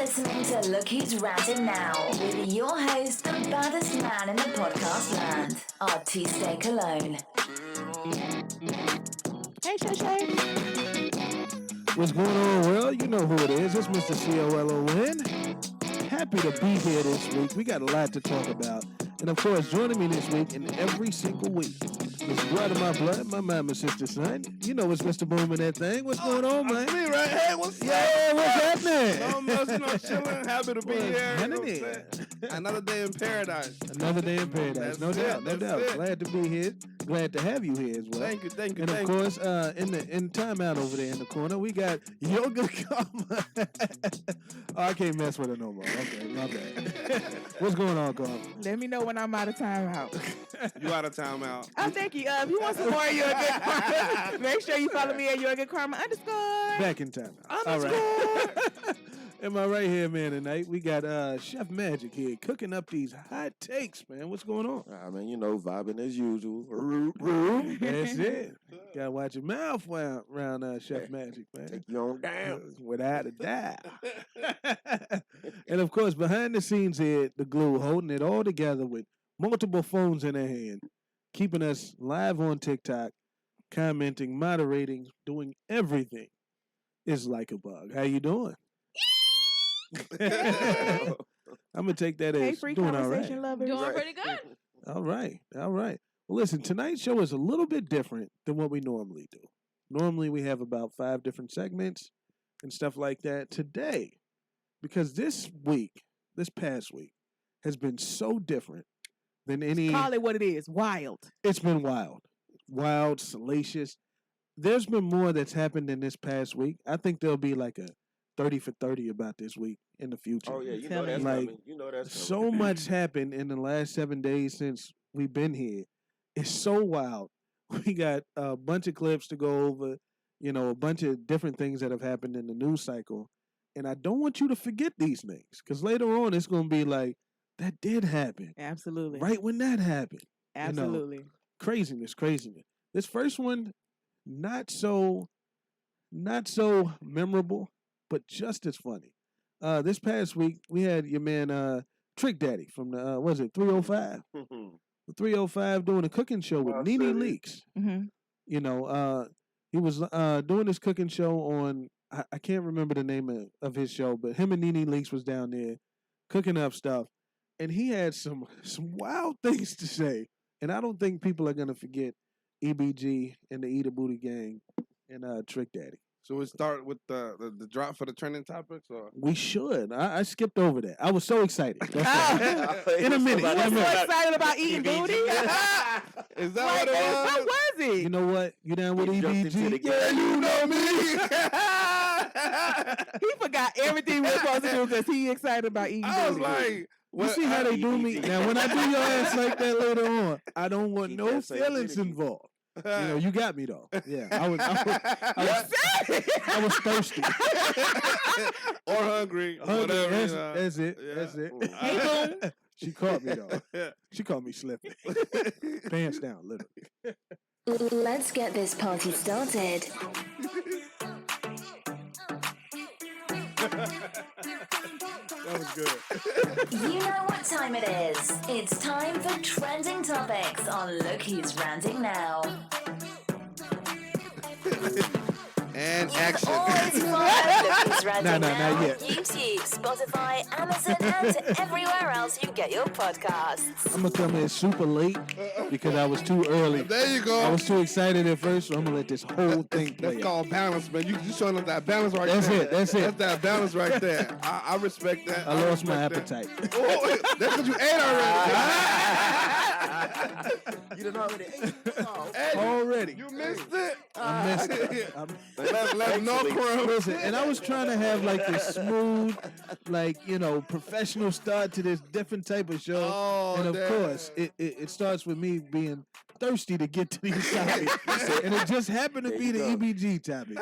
listening to Look Who's Ranting Now with your host, the baddest man in the podcast land, Artiste Cologne. Hey, Shay Shay. What's going on, world? You know who it is. It's Mr. COLON. Happy to be here this week. We got a lot to talk about. And of course, joining me this week and every single week is blood of my blood, my mama, sister, son. You know it's Mr. Boom and that thing. What's going on, man? Me, right? Hey, what's up? Yeah, what's happening? No much, chilling. Happy to be What's here. happening? Another day in paradise. Another day in paradise. No doubt. It. Glad to be here. Glad to have you here as well. Thank you. And of course, in timeout over there in the corner, we got Yoga Karma. Oh, I can't mess with her no more. Okay, my bad. What's going on, Karma? Let me know when I'm out of timeout. You out of timeout. Oh, thank you. If you want some more Your Good Karma, make sure you follow me at Your Good Karma _ Back in timeout. All right. Am I right here, man, tonight? We got Chef Magic here cooking up these hot takes, man. What's going on? I mean, you know, vibing as usual. That's it. Gotta watch your mouth around Chef Magic, man. Take you on down. Without a doubt. And of course, behind the scenes here, the glue holding it all together with multiple phones in her hand, keeping us live on TikTok, commenting, moderating, doing everything is like a bug. How you doing? I'm gonna take that as Hey, free doing all conversation right. lovers. Doing pretty good. All right. Well, listen, tonight's show is a little bit different than what we normally do. Normally, we have about 5 different segments and stuff like that. Today, because this past week, has been so different than any. Call it what it is. Wild. It's been wild, salacious. There's been more that's happened in this past week. I think there'll be like a 30 for 30 about this week in the future. Oh, yeah, you know that's Like, coming. You know that's coming. So much happened in the last 7 days since we've been here. It's so wild. We got a bunch of clips to go over, a bunch of different things that have happened in the news cycle. And I don't want you to forget these things because later on it's going to be like, that did happen. Absolutely. Right when that happened. Absolutely. Craziness. This first one, not so memorable, but just as funny. This past week, we had your man Trick Daddy from the 305? The 305 doing a cooking show with Nene Leakes. Mm-hmm. He was doing this cooking show on, I can't remember the name of his show, but him and Nene Leakes was down there cooking up stuff. And he had some wild things to say. And I don't think people are going to forget EBG and the Eat a Booty Gang and Trick Daddy. So we start with the drop for the trending topics, or We should. I skipped over that. I was so excited. In a minute. You were so excited about eating booty? is that what it was? What was it? You know what? You down with He jumped into the EBG? game. You know me. He forgot everything we were supposed to do because he excited about eating I was booty. like, You see how they do me? Now, when I do your ass like that later on, I don't want Keep no that same feelings energy. involved. You got me though. Yeah, I was thirsty. or hungry, whatever. That's it. Yeah. That's it. Hey, boom. She caught me though. She caught me slipping. Pants down, literally. Let's get this party started. That was good. You know what time it is. It's time for Trending Topics on Look Who's Ranting Now. And action. Always follow Look Who's Ranting No, Now not on yet. YouTube, Spotify, Amazon, and everywhere else you get your podcasts. I'm gonna come in super late because I was too early. There you go. I was too excited at first, so I'm gonna let this whole thing play That's out. called balance, man. You showing us that balance right That's there. it. That's it. That's that balance right there. I respect that. I lost my respect that. appetite. Oh, that's because you ate already. You done already ate. Oh, Hey, Already. you missed it. I missed it. Left no crumbs. Listen, and I was trying to have like this smooth, professional start to this different type of show. Oh, and of damn. course, it starts with me being thirsty to get to these topics. And it just happened to There be you the go. EBG topic.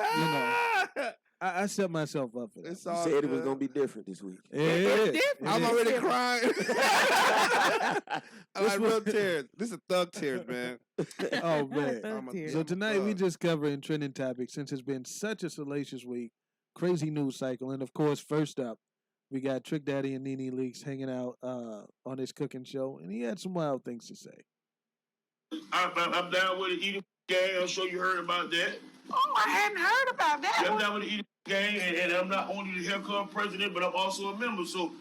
I set myself up for that. It's You all said it was good. going to be different this week. It is. I'm It is. already crying. I like real tears. This is thug tears, man. Oh, man. I'm a- Tears. So tonight we thug. just covering trending topics since it's been such a salacious week, crazy news cycle, and of course, first up, We got Trick Daddy and Nene Leakes hanging out on his cooking show, and he had some wild things to say. I'm down with the eating gang. I'm sure you heard about that. Oh, I hadn't heard about that. Yeah, I'm down with the eating gang, and I'm not only the hair club president, but I'm also a member. So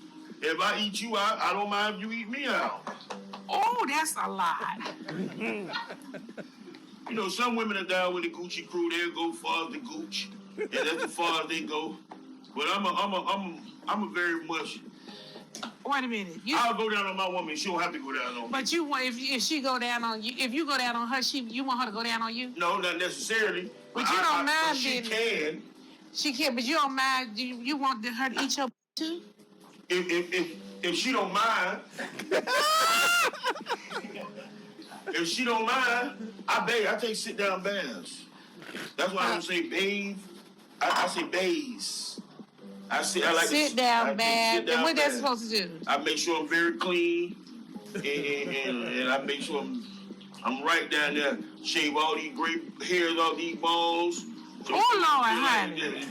if I eat you out, I don't mind if you eat me out. Oh, that's a lot. You know, some women are down with the Gucci crew. They'll go far as the Gooch, and that's as far as they go. But I'm a very much. Wait a minute. I'll go down on my woman. She don't have to go down on me. But you want if she go down on you, if you go down on her, you want her to go down on you? No, not necessarily. But you don't mind she being. can. She can, but you don't mind. You want her to eat your too? If she don't mind. If she don't mind, I bathe. I take sit down baths. That's why I don't say bathe. I say bathes. I like sit down bath. And what that's supposed to do? I make sure I'm very clean, and I make sure I'm right down there. Shave all these gray hairs off these balls. So Lord, honey.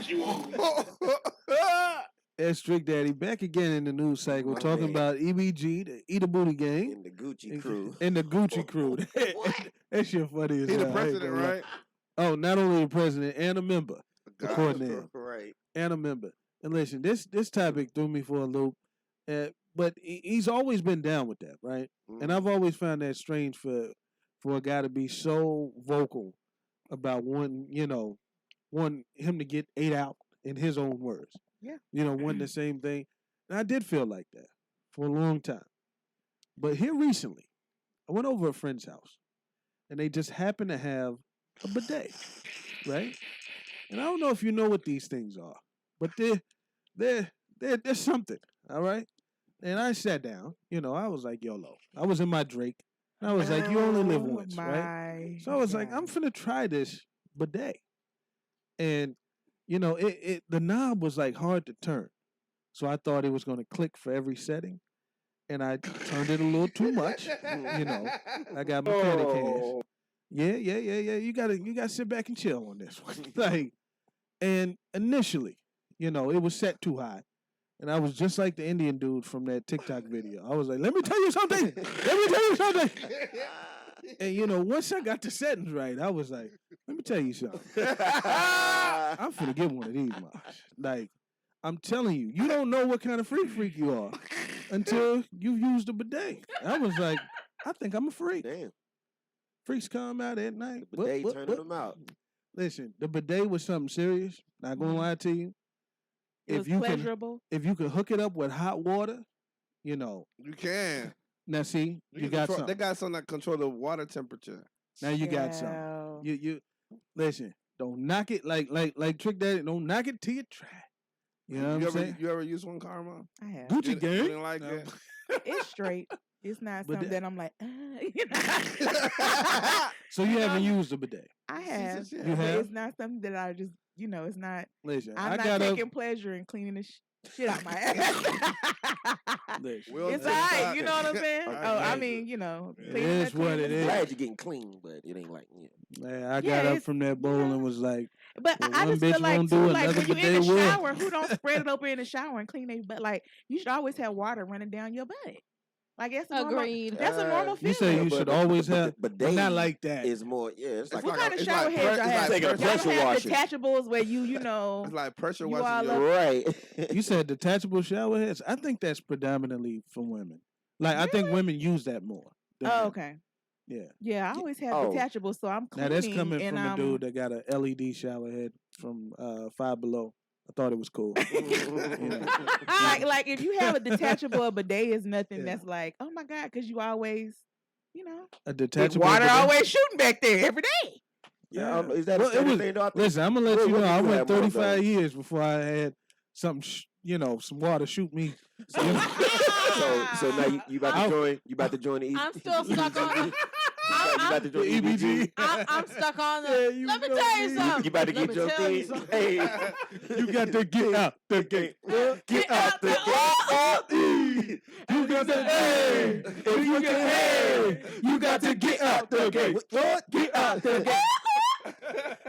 That's Trick Daddy back again in the news cycle, talking about EBG, the Eat a Booty Gang, and the Gucci crew. And the Gucci crew. That shit funny as hell. He the president, right? Oh, not only the president and a member, according to him. Right. And a member. And listen, this topic threw me for a loop, but he's always been down with that, right? Mm. And I've always found that strange for a guy to be so vocal about wanting him to get ate out in his own words. Yeah. Wanting the same thing. And I did feel like that for a long time. But here recently, I went over a friend's house, and they just happened to have a bidet, right? And I don't know if you know what these things are, but they're something, all right? And I sat down, I was like, YOLO. I was in my Drake. And I was like, you only live once, right? So I was like, I'm finna try this bidet. And, the knob was like hard to turn. So I thought it was going to click for every setting. And I turned it a little too much. I got mechanic hands. Yeah. You gotta sit back and chill on this one. And initially, it was set too high. And I was just like the Indian dude from that TikTok video. I was like, let me tell you something. And, once I got the settings right, I was like, let me tell you something. I'm finna get one of these, Like, I'm telling you, you don't know what kind of freak you are until you've used a bidet. I was like, I think I'm a freak. Damn. Freaks come out at night. The bidet turning them out. Listen, the bidet was something serious. Not gonna lie to you. It was pleasurable. If you could hook it up with hot water, you can. Now see, you got something. They got something that control the water temperature. Now you got something. You listen. Don't knock it like Trick Daddy. Don't knock it till you try. You know what I'm saying? You ever use one, Karma? I have. Gucci gang. You didn't like it? It's straight. It's not something that I'm like, So you haven't used a bidet? I have. You have? It's not something that I just, it's not. Listen, I'm not taking pleasure in cleaning the shit out my ass. It's all right. You know what I'm saying? I mean, it is what it is. Glad you're getting clean, but it ain't like Man, I got up from that bowl and was like, but well, I just feel like, do like when you're in the will. shower, who don't spread it open in the shower and clean their butt? Like, you should always have water running down your butt. Like, that's agreed. That's a normal feeling. You say you should always have, but not like that. It's more, it's like what kind of shower heads y'all have? Taking a pressure y'all washer. have detachables where you know. It's like pressure washing. Right. You said detachable shower heads? I think that's predominantly for women. Like, really? I think women use that more. Oh, okay. Yeah. Yeah, I always have detachable, so I'm cleaning. Now, that's coming from a dude that got a LED shower head from Five Below. I thought it was cool. Like if you have a detachable bidet is nothing that's like, oh my God, because you always, a detachable water bidet? Always shooting back there every day. Yeah, is that a thing? Listen, I'm gonna let you know. I went 35 years before I had something, some water shoot me. So now you about to join the I'm still stuck on. You about to join EBG. I'm stuck on the. Let me tell you something. You about to get your thing. Hey, you got to get out the gate. Get out the gate. You got to hey. If you can hey, you got to get out the gate. Get out the gate.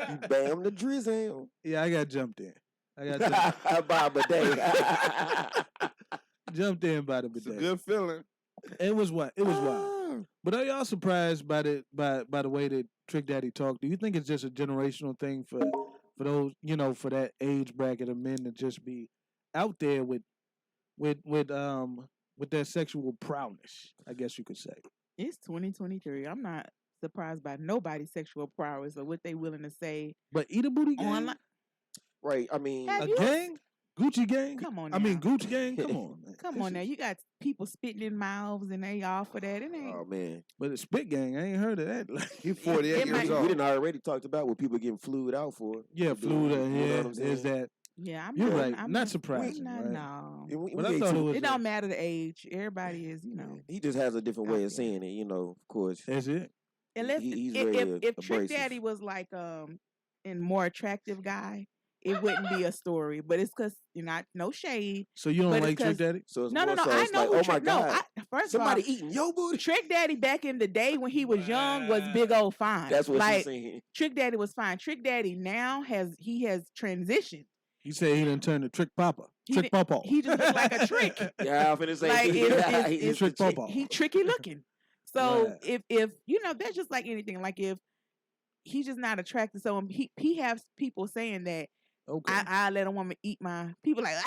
You bam the drizzle. Yeah, I got jumped in. I got by a bidet. jumped in by the It's a bidet. good feeling. It was what? It was wild. But are y'all surprised by the way that Trick Daddy talked? Do you think it's just a generational thing for those, for that age bracket of men to just be out there with their sexual prowess, I guess you could say. It's 2023. I'm not surprised by nobody's sexual prowess or what they willing to say. But eat a booty gang? Online. Right. I mean, Have A you- gang? Gucci gang? Come on I mean, now. Gucci gang? Come on, man. Come on now. You got people spitting in mouths and they all for that. It ain't. oh man, But the spit gang, I ain't heard of that. He 48 It years might- we old. didn't already talked about what people getting flued out for. Yeah, fluid. You know what Yeah, I'm is saying? that? Yeah, I'm You're not, right. I'm Not surprising, Not, right? No. And we But I ain't thought it too- was. It don't matter the age. Everybody is, He just has a different way out of there. saying it. Of course. That's it. Unless He's if very Trick abrasive. Daddy was like and more attractive guy, it wouldn't be a story. But it's because you're not no shade. So you don't But it's like Trick 'cause- Daddy? So it's No. more so I it's know like, who oh my Trick. No, god, first somebody of all, eating your booty. Trick Daddy back in the day when he was young was big old fine. That's what like she's saying. Trick Daddy was fine. Trick Daddy now has transitioned. You say he done turned to Trick Papa. He Trick did- Papa. He just looked like a trick. Yeah, I'm finna say. Like It's Trick he- Papa. he tricky looking. So Wow. if that's just like anything. Like if he's just not attractive, so he has people saying that Okay. I let a woman eat my people like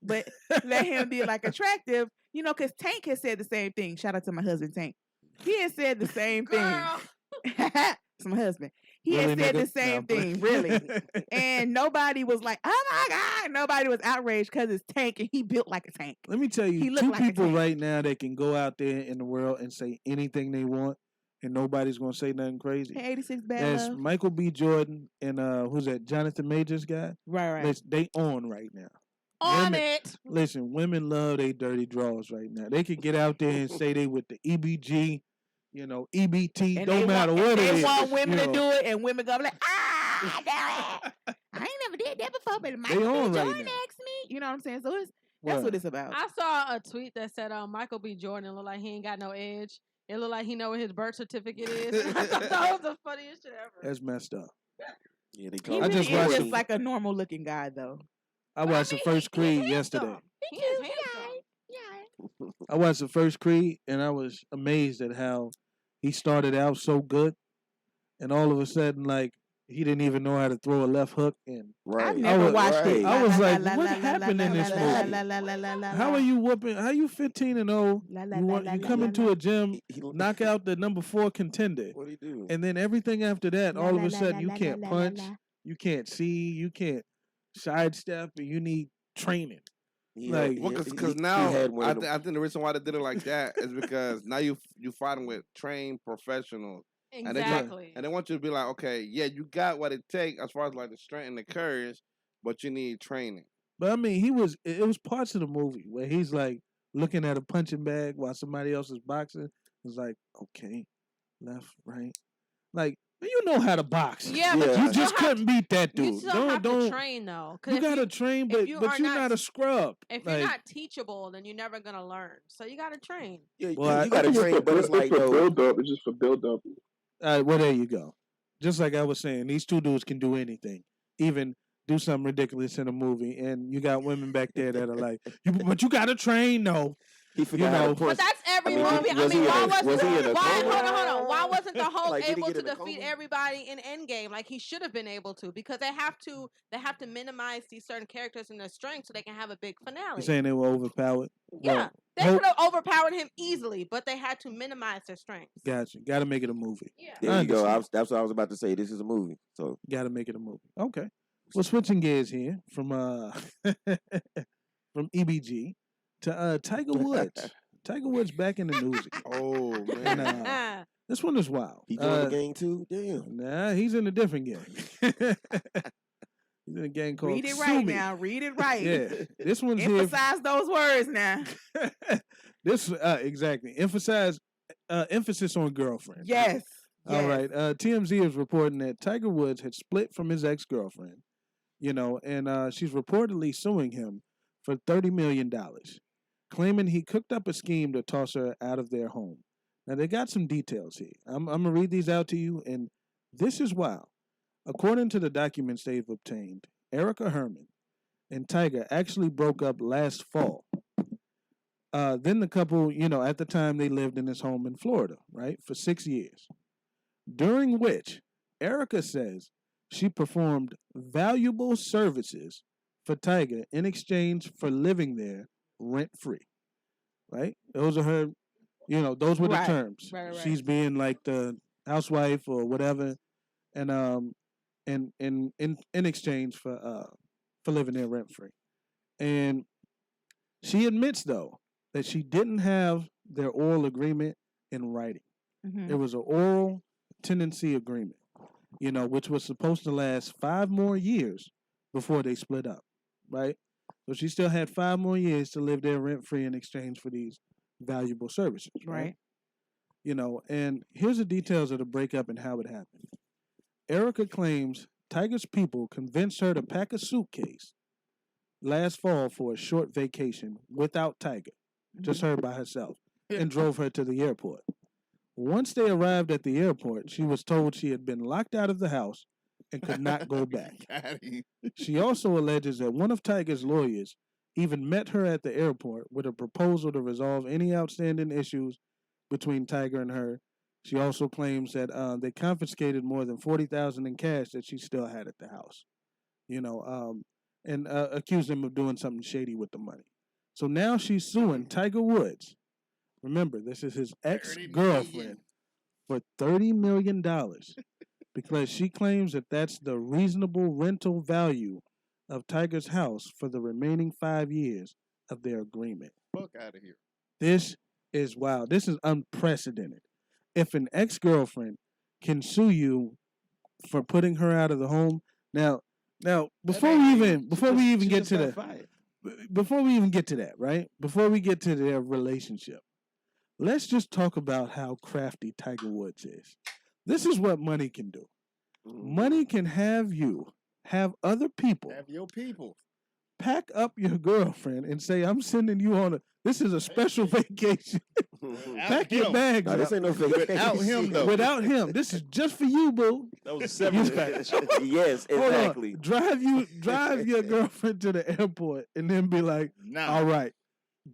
but let him be like attractive, because Tank has said the same thing. Shout out to my husband Tank. He has said the same thing. Girl. It's my husband. He Really, has said nigga? the same Nah, I'm playing. thing, really. And nobody was like, oh my God. Nobody was outraged because it's Tank and he built like a tank. Let me tell He you, looked two like a people tank. right now that can go out there in the world and say anything they want, and nobody's gonna say nothing crazy. Hey, 86 Bad That's Love. Michael B. Jordan and who's that? Jonathan Majors guy. Right. Listen, they on right now. On Women- it. Listen, women love they dirty draws right now. They could get out there and say they with the EBG, EBT, And don't they matter want, what and it they is. want women you to know. do it, and women go like, I know it. I ain't never did that before, but Michael on B. right Jordan now. asked me. You know what I'm saying? So that's What? what it's about. I saw a tweet that said Michael B. Jordan look like he ain't got no edge. It looked like he know where his birth certificate is. I thought that was the funniest shit ever. That's messed up. Yeah, they He call I it really just is watched just it. like a normal looking guy, though. I watched the first Creed yesterday. He is handsome. I watched the first Creed and I was amazed at how he started out so good, and all of a sudden, like he didn't even know how to throw a left hook. And right. I've never was- watched it. I was La, la, like, la, what la, happened la, in la, this la, movie? la, la, la, la, la, How la. are you whooping? How you 15 and 0? La, la, You la, want la, you la, come la, into la. a gym, knock out the number 4 contender, What do you do? and then everything after that, La, all la, of a la, sudden la, you la, can't la, la, punch, la. you can't see, you can't sidestep, and you need training. He like- had- Well, he- because he now had one I, of them- I think the reason why they did it like that is because now you fighting with trained professionals, Exactly. and they want you to be like, okay, yeah, you got what it takes as far as like the strength and the courage, but you need training. But I mean, it was parts of the movie where he's like looking at a punching bag while somebody else is boxing. It's like, okay, left, right. Like, you know how to box. Yeah, but Yeah. you You still just have, couldn't beat that you dude. still have Don't to train though. 'Cause you if gotta train, but you but are you're not- not a scrub. If Like, you're not teachable, then you're never gonna learn. So you gotta train. Yeah, Well, you got to train, but it's like for though. build up. It's just for build up. well, there you go. Just like I was saying, these two dudes can do anything, even do something ridiculous in a movie, and you got women back there that are like, but you gotta train though. He forgot how know. to punch. But that's every I mean, movie. was he in why a- wasn't was he in a why? coma? Hold on. Why wasn't the Hulk Like, did he able get to in a defeat coma? everybody in Endgame like he should have been able to? Because they have to minimize these certain characters and their strengths so they can have a big finale. You're saying they were overpowered. Yeah, Well, they Hulk- could have overpowered him easily, but they had to minimize their strengths. Gotcha. Got to make it a movie. Yeah. There I you go. understand. That's what I was about to say. This is a movie. So Got to make it a movie. Okay. Well, switching gears here from from EBG to Tiger Woods. Tiger Woods back in the news again. Oh And, man, this one is wild. he joined the game too. Damn. Nah, he's in a different game. He's in a game called Read it right Sumi. now. Read it right. Yeah, this one's here. Emphasize those words now. This exactly emphasis on girlfriend. Yes. All yes. right. TMZ is reporting that Tiger Woods had split from his ex-girlfriend, and she's reportedly suing him for $30 million, claiming he cooked up a scheme to toss her out of their home. Now, they got some details here. I'm going to read these out to you, and this is wild. According to the documents they've obtained, Erica Herman, and Tiger actually broke up last fall. Then the couple, at the time they lived in his home in Florida, right, for 6 years, during which Erica says she performed valuable services for Tiger in exchange for living there rent free, right? Those are her, those were the Right. terms. Right. She's being like the housewife or whatever, and in exchange for living there rent free. And she admits though that she didn't have their oral agreement in writing. Mhm. It was an oral tenancy agreement, which was supposed to last 5 more years before they split up, right? So she still had 5 more years to live there rent free in exchange for these valuable services, right? Right. And here's the details of the breakup and how it happened. Erica claims Tiger's people convinced her to pack a suitcase last fall for a short vacation without Tiger, just her by herself, and drove her to the airport. Once they arrived at the airport, she was told she had been locked out of the house and could not go back. She also alleges that one of Tiger's lawyers even met her at the airport with a proposal to resolve any outstanding issues between Tiger and her. She also claims that they confiscated more than $40,000 in cash that she still had at the house, and accused him of doing something shady with the money. So now she's suing Tiger Woods. Remember, this is his ex-girlfriend for $30 million because she claims that that's the reasonable rental value of Tiger's house for the remaining 5 years of their agreement. Fuck out of here. This is wild. This is unprecedented. If an ex-girlfriend can sue you for putting her out of the home, now before we even get to that, right? Before we get to their relationship, let's just talk about how crafty Tiger Woods is. This is what money can do. Money can have you have other people Have your people. pack up your girlfriend and say, "I'm sending you on this is a special vacation." Pack your bags No, up. this ain't no vacation. Without him, though. Without him, this is just for you, boo. That was a severance package. Yes, Hold on. exactly. Drive your girlfriend to the airport and then be like, Nah. "All right,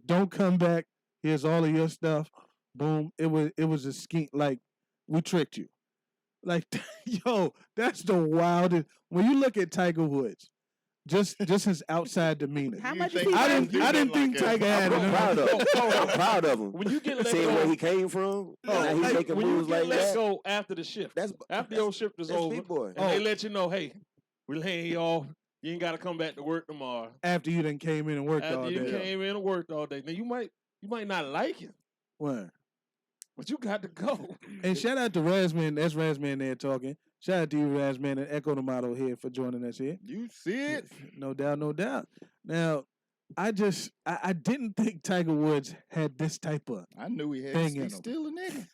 don't come back. Here's all of your stuff." Boom. It was a scheme. Like, we tricked you. Like, yo, that's the wildest. When you look at Tiger Woods, just his outside demeanor. How You much is think he I worth? didn't think Tiger had I'm it. proud of him. I'm proud of him. When you get let Seeing go, where he came from, now he's like, making when you moves get like let that. go after the shift, That's after your shift is that's over, big boy. and they let you know, hey, we're laying you off. You ain't got to come back to work tomorrow. After you done came in and worked all After you day. came in and worked all day. Now you might not like it, What? but you got to go. And shout out to Razman. That's Razman there talking. Shout out to you, Razman, and Echo the Model here for joining us here. You see it? No doubt, no doubt. Now, I didn't think Tiger Woods had this type of. I knew he had Thing in he's him. still a nigga.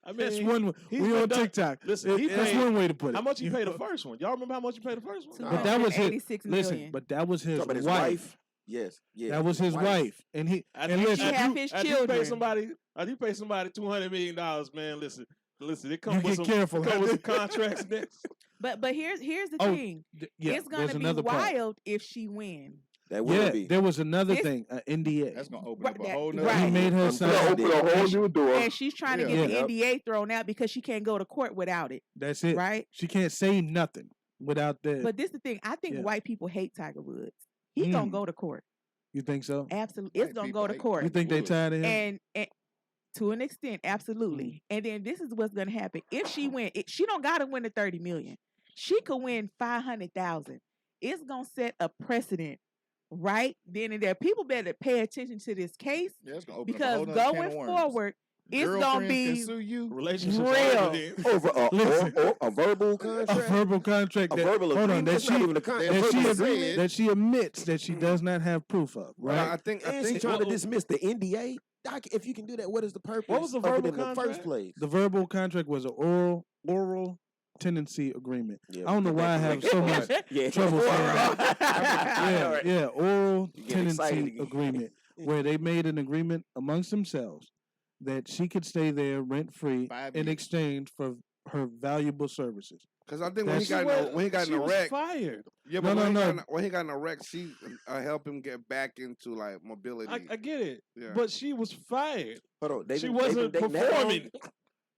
I mean, That's one. he's We been on done- TikTok. Listen, he That's paid- one way to put it. How much he You paid know? the first one? Y'all remember how much he paid the first one? But that was his. 286 Listen, million. but that was his Talking about his wife. wife. Yes, yeah. That was his wife, and he. After And you- listen, He after have you- his after you children. pay somebody $200 million, man. Listen, it you comes with get some, careful. come with some contracts next. But here's the Oh, thing. Yeah, It's there's gonna be another part. wild if she wins. That will Yeah, be. there was another This- thing, an NDA. That's gonna open Right, up a that- whole right. nother. He made her I'm sign. glad Open a whole new door. And she's trying to Yeah. get the NDA thrown out because she can't go to court without it, That's it. right? She can't say nothing without that. But this is the thing. I think Yeah. white people hate Tiger Woods. He gonna Mm. go to court. You think so? Absolutely. It's White gonna people go to hate court. You think they Woods. tired of him? And to an extent, absolutely. And then this is what's gonna happen. If she win, she don't gotta win the 30 million. She could win 500,000. It's gonna set a precedent right then and there. People better pay attention to this case Yeah, it's gonna open because up a whole nother can going of worms. forward, it's gonna Girlfriends can be sue you. Relationships Real. over then. Over Listen. a verbal A contract. verbal contract. A That, verbal hold on, agreement. that It's not she even a contract. that that she she agreement. that she admits that she does not have proof of. Well, Right? I think And she's trying to dismiss the NDA. Doc, if you can do that, what is the purpose was the of it verbal in the first contract? place? The verbal contract was an oral tenancy agreement. Yeah, I don't know why I have so much yeah. trouble saying that. Yeah, oral You get excited tenancy again. agreement where they made an agreement amongst themselves that she could stay there rent free 5 in years. exchange for her valuable services. Because I think when he That's- got in a wreck, fired. yeah, No, but no. when he got in a wreck, she helped him get back into like mobility. I get it, Yeah. but she was fired. Hold on. She wasn't performing.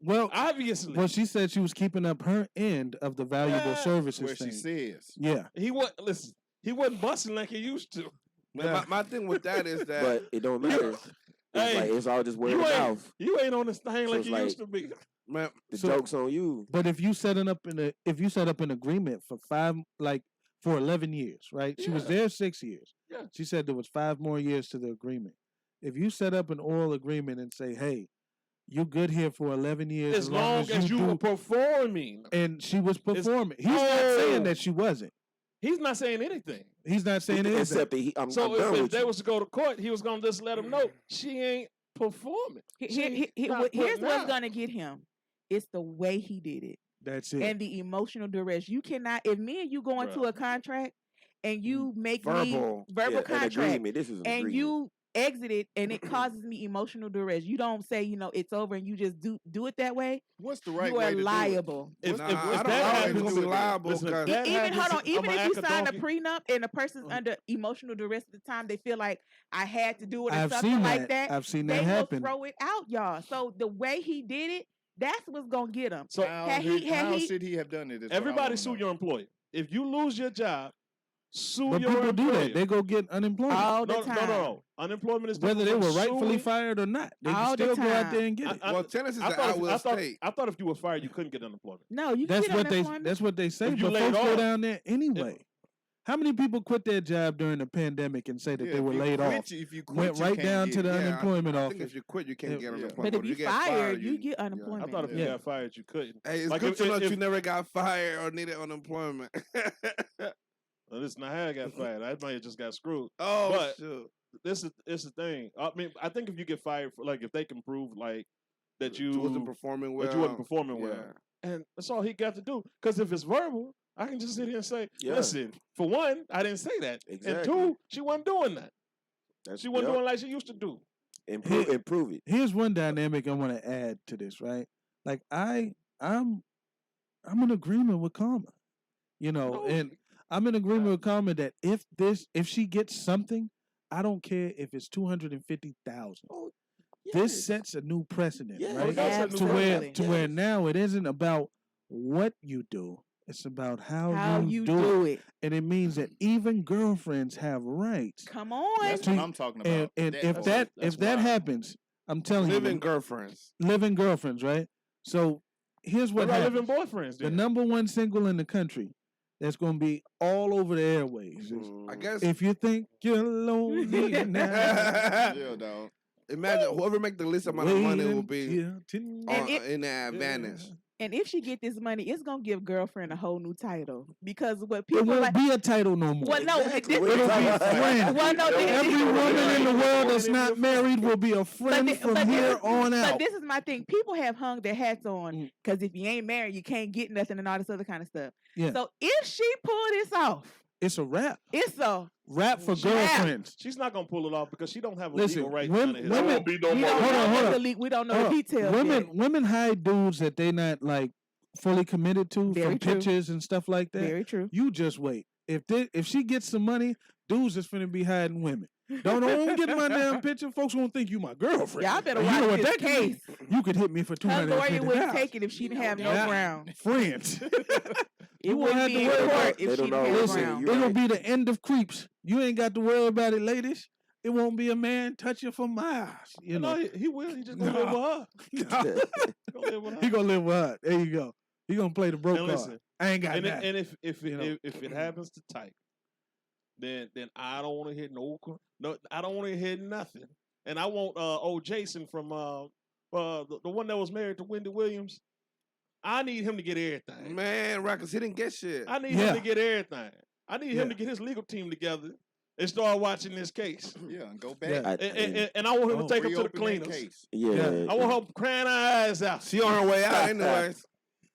Well, Obviously, well, she said she was keeping up her end of the valuable Yeah. services Where thing. she says. Yeah, he was. Listen, he wasn't busting like he used to. But my thing with that is that But it don't matter. It's Hey, like it's all just word You of ain't, mouth. you ain't on this thing So like it's you like- used to be. man, The So- joke's on you. but if you set up an agreement for for 11 years, right? She was Yeah. there 6 years. Yeah. She said there was 5 more years to the agreement. If you set up an oral agreement and say, "Hey, you're good here for 11 years As long as you do," were performing, and she was performing. He's not saying Oh. that she wasn't. he's not saying anything. He's not saying anything. Except that I'm So done if with they you. was to go to court, he was gonna just let him know she ain't performing. Here's what's gonna get him. It's the way he did it That's it. and the emotional duress. You cannot. If me and you go into a contract and you make me verbal. verbal Yeah, an contract agreement. This is an and agreement. you exit it and it causes me emotional duress, you don't say it's over and you just do it that way. What's the right You way are to do it? liable. If Nah, that I don't happens, think gonna be liable listen, if because that Even happens, hold on, even I'ma if you act a sign a donkey. prenup and the person's under emotional duress at the time, they feel like I had to do it or I've something seen like that. that. I've seen They that will happen. throw it out, y'all. So the way he did it, that's what's gonna get him. So How, Had how he- should he have done it? is what I everybody wanna sue know. your employer. If you lose your job, sue But your people employer. do that. They go get unemployment. all the no, time. no. Unemployment is Whether they different were from rightfully suing. fired or not. They All can the still go out time. there and get it. well, Tennessee is I an thought, at-will state. I thought if you were fired, you couldn't get unemployment. No, you can That's get what they unemployment. that's what they say. If you But laid folks go off, down there anyway. How many people quit their job during the pandemic and say that Yeah, they if were you laid quit, off? if you quit, Went you right can't down get to it. the Yeah, unemployment I think office. if you quit, you can't get Yeah. unemployment. But if you get fired, you yeah. get I unemployment. thought if you Yeah. got fired, you couldn't. Hey, it's Like good if- to know if- that you never got fired or needed unemployment. Well, this is not how I got fired. I might have just got screwed. Oh, But- shoot. This is the thing. I mean, I think if you get fired for if they can prove that you wasn't performing well. that you wasn't performing yeah. well, and that's all he got to do. Because if it's verbal, I can just sit here and say, Yeah. listen, for one, I didn't say that, and Exactly. two, she wasn't doing that. That's, She wasn't yep. doing like she used to do. Improve it. Here's one dynamic I want to add to this, right? Like I'm in agreement with Karma. No. And I'm in agreement with Karma that if she gets something, I don't care if it's 250,000. Oh, This yes. sets a new precedent, Yeah, right? that's a new To where Absolutely. now it isn't about what you do. It's about How you do do it. it. And it means that even girlfriends have rights. Come on. That's what I'm talking And, about. and if part. that that's if that wild. happens, I'm telling Living you, girlfriends. living girlfriends, right? So here's What what about happens. living boyfriends? The Then? number one single in the country that's going to be all over the airways is I guess. If You Think You're Lonely Now. Yeah, dog. Imagine whoever make the least amount of money will be in the advantage. And if she get this money, it's gonna give girlfriend a whole new title because what It people won't like. be a title no more. Well, no, Exactly. this What you is talking about? friend. Well, no, this- Every woman in the world that's not married will be a friend thi- from but here this- on But out. this is my thing. People have hung their hats Mm. on because if you ain't married, you can't get nothing and all this other kind of stuff. Yeah. So if she pull this off, It's a rap. it's a Rap for Rap. girlfriends. She's not gonna pull it off because she don't have a Listen, legal right. to women- none of his women- stuff. we don't Hold know on, hold the on. leak. We don't know the details. Women yet. women hide dudes that they not like fully committed to Very from true. pictures and stuff like that. Very true. You just wait. If she gets some money, dudes is finna be hiding women. Don't get my damn picture. Folks won't think you my girlfriend. Y'all better And watch you know what this that can mean? case. You could hit me for Her lawyer wouldn't $250. take it if she didn't have no Yeah. ground. Friends. It won't wouldn't have be to in worry about court it. if They she don't didn't know. have Listen, ground. You're it'll right. be the end of creeps. You ain't got to worry about it, ladies. It won't be a man touch you for miles. You No, know. he will. He just gonna live with her. Gonna live with her. He gonna live with her. There you go. He gonna play the broke And card. listen, I ain't got and, that. and if you know. if it happens to type, then I don't want to hear no I don't want to hear nothing. And I want old Jason from the one that was married to Wendy Williams. I need him to get everything. Man, right, 'cause he didn't get shit. I need Yeah. him to get everything. I need him Yeah. to get his legal team together and start watching this case. Yeah, and go Yeah. back. And I want him Oh. to take him to the Reopen that cleaners. case. Yeah. I want her crying her eyes out. She on her way out anyways.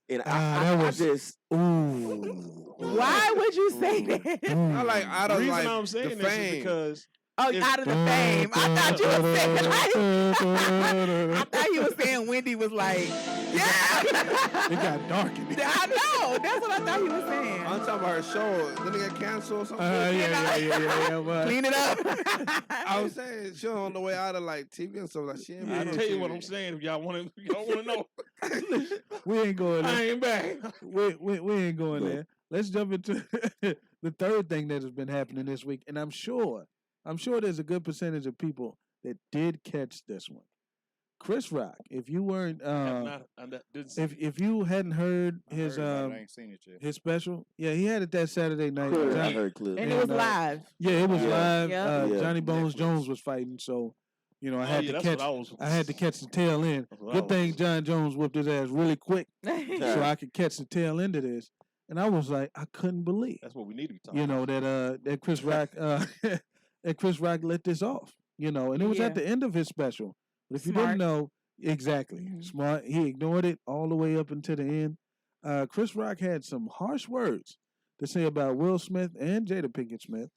And that I was- just Ooh. Why would you say that? I like I The don't reason like I'm saying the this is fame. because Oh, If- out of the fame. I thought you were saying like, I thought you were saying Wendy was like, yeah. It got dark in there. I know. That's what I thought he was saying. I'm talking about her show. Didn't it get canceled or something? Yeah. But Clean it up. I was saying she on the way out of like TV and stuff. Like she ain't I been on tell you what TV. I'm saying. If y'all want to know, we ain't going I there. ain't back. We ain't going there. Let's jump into the third thing that has been happening this week, and I'm sure there's a good percentage of people that did catch this one. Chris Rock, if you weren't, if you hadn't heard his I ain't seen it yet. his special, yeah, he had it that Saturday night. I heard clips. And it was live. Yeah, it was Yeah. live. Yep. Yeah. Johnny Bones Jones was fighting, so I had to that's catch. what I was. I had to catch the tail end. That's what I Good thing was- John Jones whipped his ass really quick, so I could catch the tail end of this. And I was like, I couldn't believe, That's what we need to be talking. that Chris Rock that Chris Rock let this off. And it was at Yeah. the end of his special. But if you Smart. didn't know, exactly Mhm. smart, he ignored it all the way up until the end. Chris Rock had some harsh words to say about Will Smith and Jada Pinkett Smith.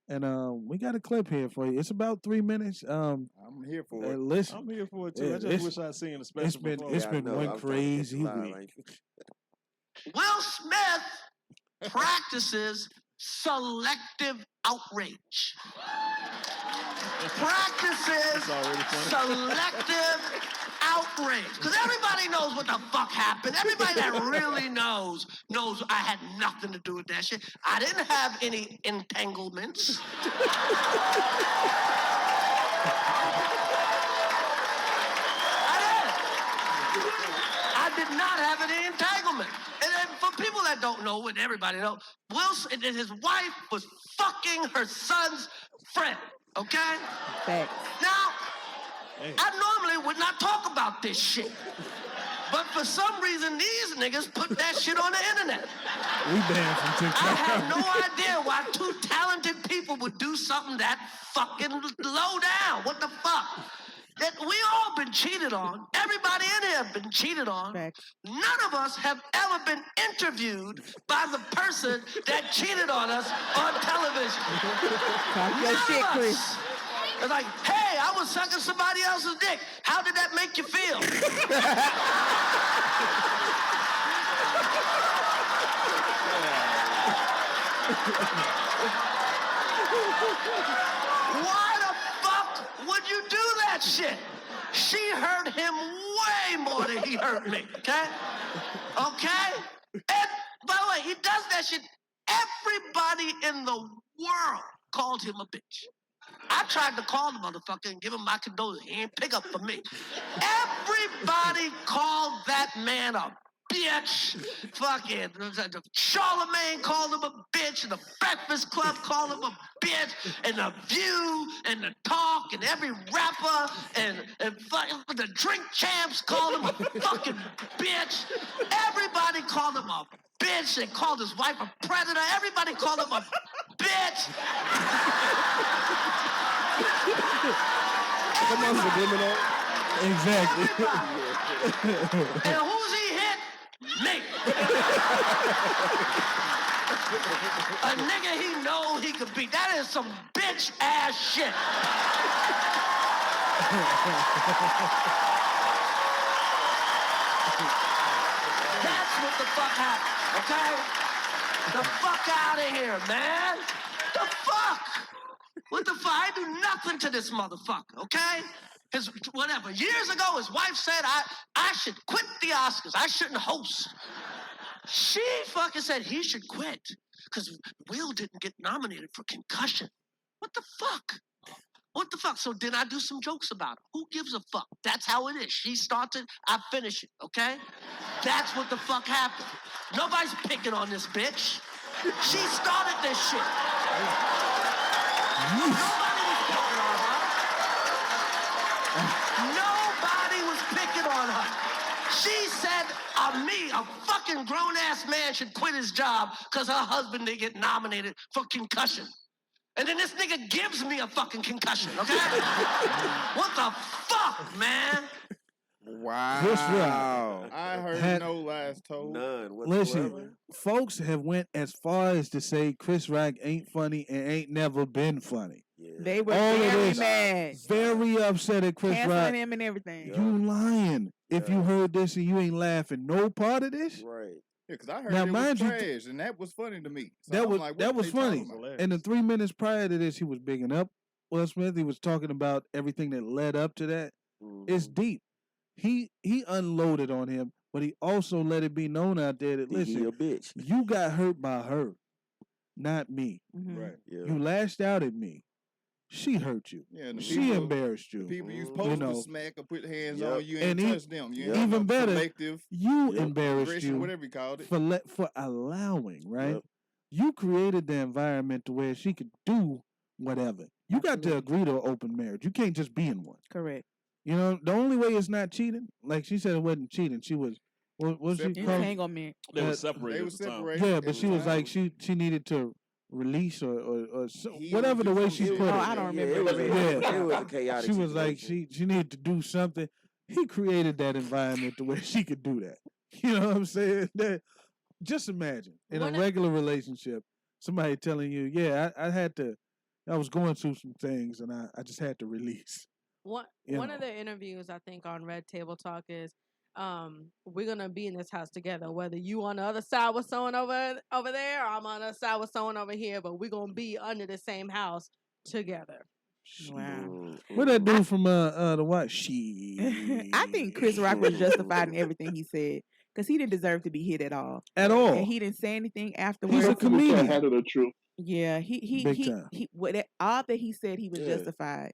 And we got a clip here for you. It's about 3 minutes. I'm here for it. Listen, I'm here for it too. Yeah, I just it's- wish I'd seen the special been- before. it's Yeah, I been know. one I was trying to catch it crazy live, week. ain't- Will Smith practices selective outrage. Practices It's already funny. selective outrage. Because everybody knows what the fuck happened. Everybody that really knows I had nothing to do with that shit. I didn't have any entanglements. I did not have any entanglement. And then for people that don't know, and everybody know, and his wife was fucking her son's friend. Okay? Facts. Now, Hey. I normally would not talk about this shit. But for some reason, these niggas put that shit on the internet. we banned from I TikTok. have no idea why two talented people would do something that fucking low down. What the fuck? That we all been cheated on. Everybody in here have been cheated on. Facts. None of us have ever been interviewed by the person that cheated on us on television. Talk your None shit, of Chris. us. It's like, hey, I was sucking somebody else's dick. How did that make you feel? Why the fuck would you do that shit? She hurt him way more than he hurt me, okay? Okay? And by the way, he does that shit. Everybody in the world called him a bitch. I tried to call the motherfucker and give him my condolences. He ain't pick up for me. Everybody called that man a bitch. Fucking Charlemagne called him a bitch, and the Breakfast Club called him a bitch, and the View, and the Talk, and every rapper, and fucking the Drink Champs called him a fucking bitch. Everybody called him a bitch. They called his wife a predator. Everybody called him a bitch. Come on, subliminal. Exactly. And who's he hit? Me. A nigga he know he could beat. That is some bitch ass shit. That's what the fuck happened, okay? The fuck out of here, man. The fuck? What the fuck? I do nothing to this motherfucker, okay? His whatever. Years ago, his wife said I should quit the Oscars. I shouldn't host. She fucking said he should quit because Will didn't get nominated for concussion. What the fuck? What the fuck? So then I do some jokes about it. Who gives a fuck? That's how it is. She starts it, I finish it, okay? That's what the fuck happened. Nobody's picking on this bitch. She started this shit. Nobody was picking on her. Nobody was picking on her. She said, me, a fucking grown-ass man should quit his job because her husband didn't get nominated for concussion. And then this nigga gives me a fucking concussion, okay? What the fuck, man? Chris Rock Wow. I heard had- no last told. None whatsoever. Listen, folks have went as far as to say Chris Rock ain't funny and ain't never been funny. They were All of very this. mad. Very upset at Chris Canceling Rock. him and everything. You lying if you heard this and you ain't laughing no part of this? Right. Yeah, because I heard Now, it was mind you, trash, and that was funny to me. So that I was like, that what was they funny. talking about? And the 3 minutes prior to this, he was bigging up Will Smith. He was talking about everything that led up to that. It's deep. He unloaded on him, but he also let it be known out there that listen, a bitch. you got hurt by her, not me. Right. Yeah. You lashed out at me. She hurt you. Yeah, and the She people- embarrassed you. The people you You supposed know. to smack or put hands Yep. on, you And ain't e- touch them. You ain't even no better, collective you embarrassed aggression, you whatever you called it. for allowing, right? Yep. You created the environment to where she could do whatever. You got to agree to an open marriage. You can't just be in one. Correct. You know, the only way it's not cheating, like she said, it wasn't cheating. She was, what was she called? Entanglement. They were Uh, separated. They at were the time. separated. Yeah, at but the she was like time. she needed to release or so, Heal, whatever the do way something. she Yeah, put Oh, it. I don't remember. It was, Yeah. it was a chaotic She was like situation. she needed to do something. He created that environment to where she could do that. You know what I'm saying? That, just imagine in One a of- regular relationship, somebody telling you, "Yeah, I was going through some things and I just had to release." One You one know. of the interviews I think on Red Table Talk is we're gonna be in this house together, whether you on the other side with someone over there or I'm on the other side with someone over here, but we're gonna be under the same house together. Wow. What that dude from the what? She. I think Chris Rock was justified in everything he said because he didn't deserve to be hit at all. At all. And he didn't say anything afterwards. He's a comedian. Ahead of the truth. Yeah, Big time. all that he said, he was Yeah. justified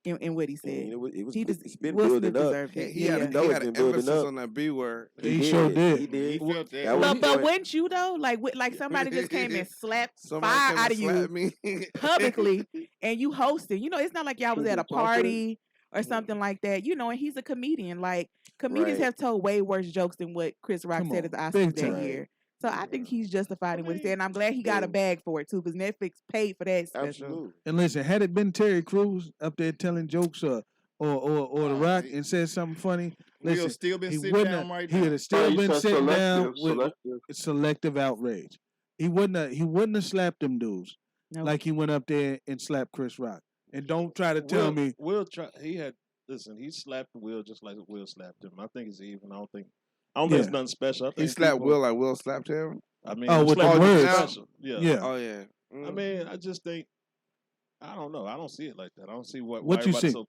in what he said. And it was He it's just been Will building Smith up. deserved it. He Yeah. had, know he it's had been an building emphasis up. on that B word. He sure did. He did. He felt that. That was But doing- wouldn't you though? Like somebody just came and slapped Somebody fire came out and of you slapped me. publicly, and you hosted. You know, it's not like y'all was at a Sugar talker. party or something like that. You know, and he's a comedian. Like comedians Right. have told way worse jokes than what Chris Rock Come said on, at the Oscars big that time. year. So I think he's justified in what he said, and I'm glad he got a Yeah. bag for it too, because Netflix paid for that special. Absolutely. And listen, had it been Terry Crews up there telling jokes or The Rock and said something funny, We'll listen, still been he sitting wouldn't down have- right he now. would have still He been said sitting down selective. with selective outrage. He wouldn't have slapped them dudes No. like he went up there and slapped Chris Rock. And don't try to tell me Will he slapped Will just like Will slapped him. I think it's even. I don't think it's nothing special. I think He slapped people- Will like Will slapped him. I mean, Oh, with the slapped him words. special. Yeah. Oh yeah. I mean, I just think I don't know. I don't see it like that. I don't see why What you everybody see?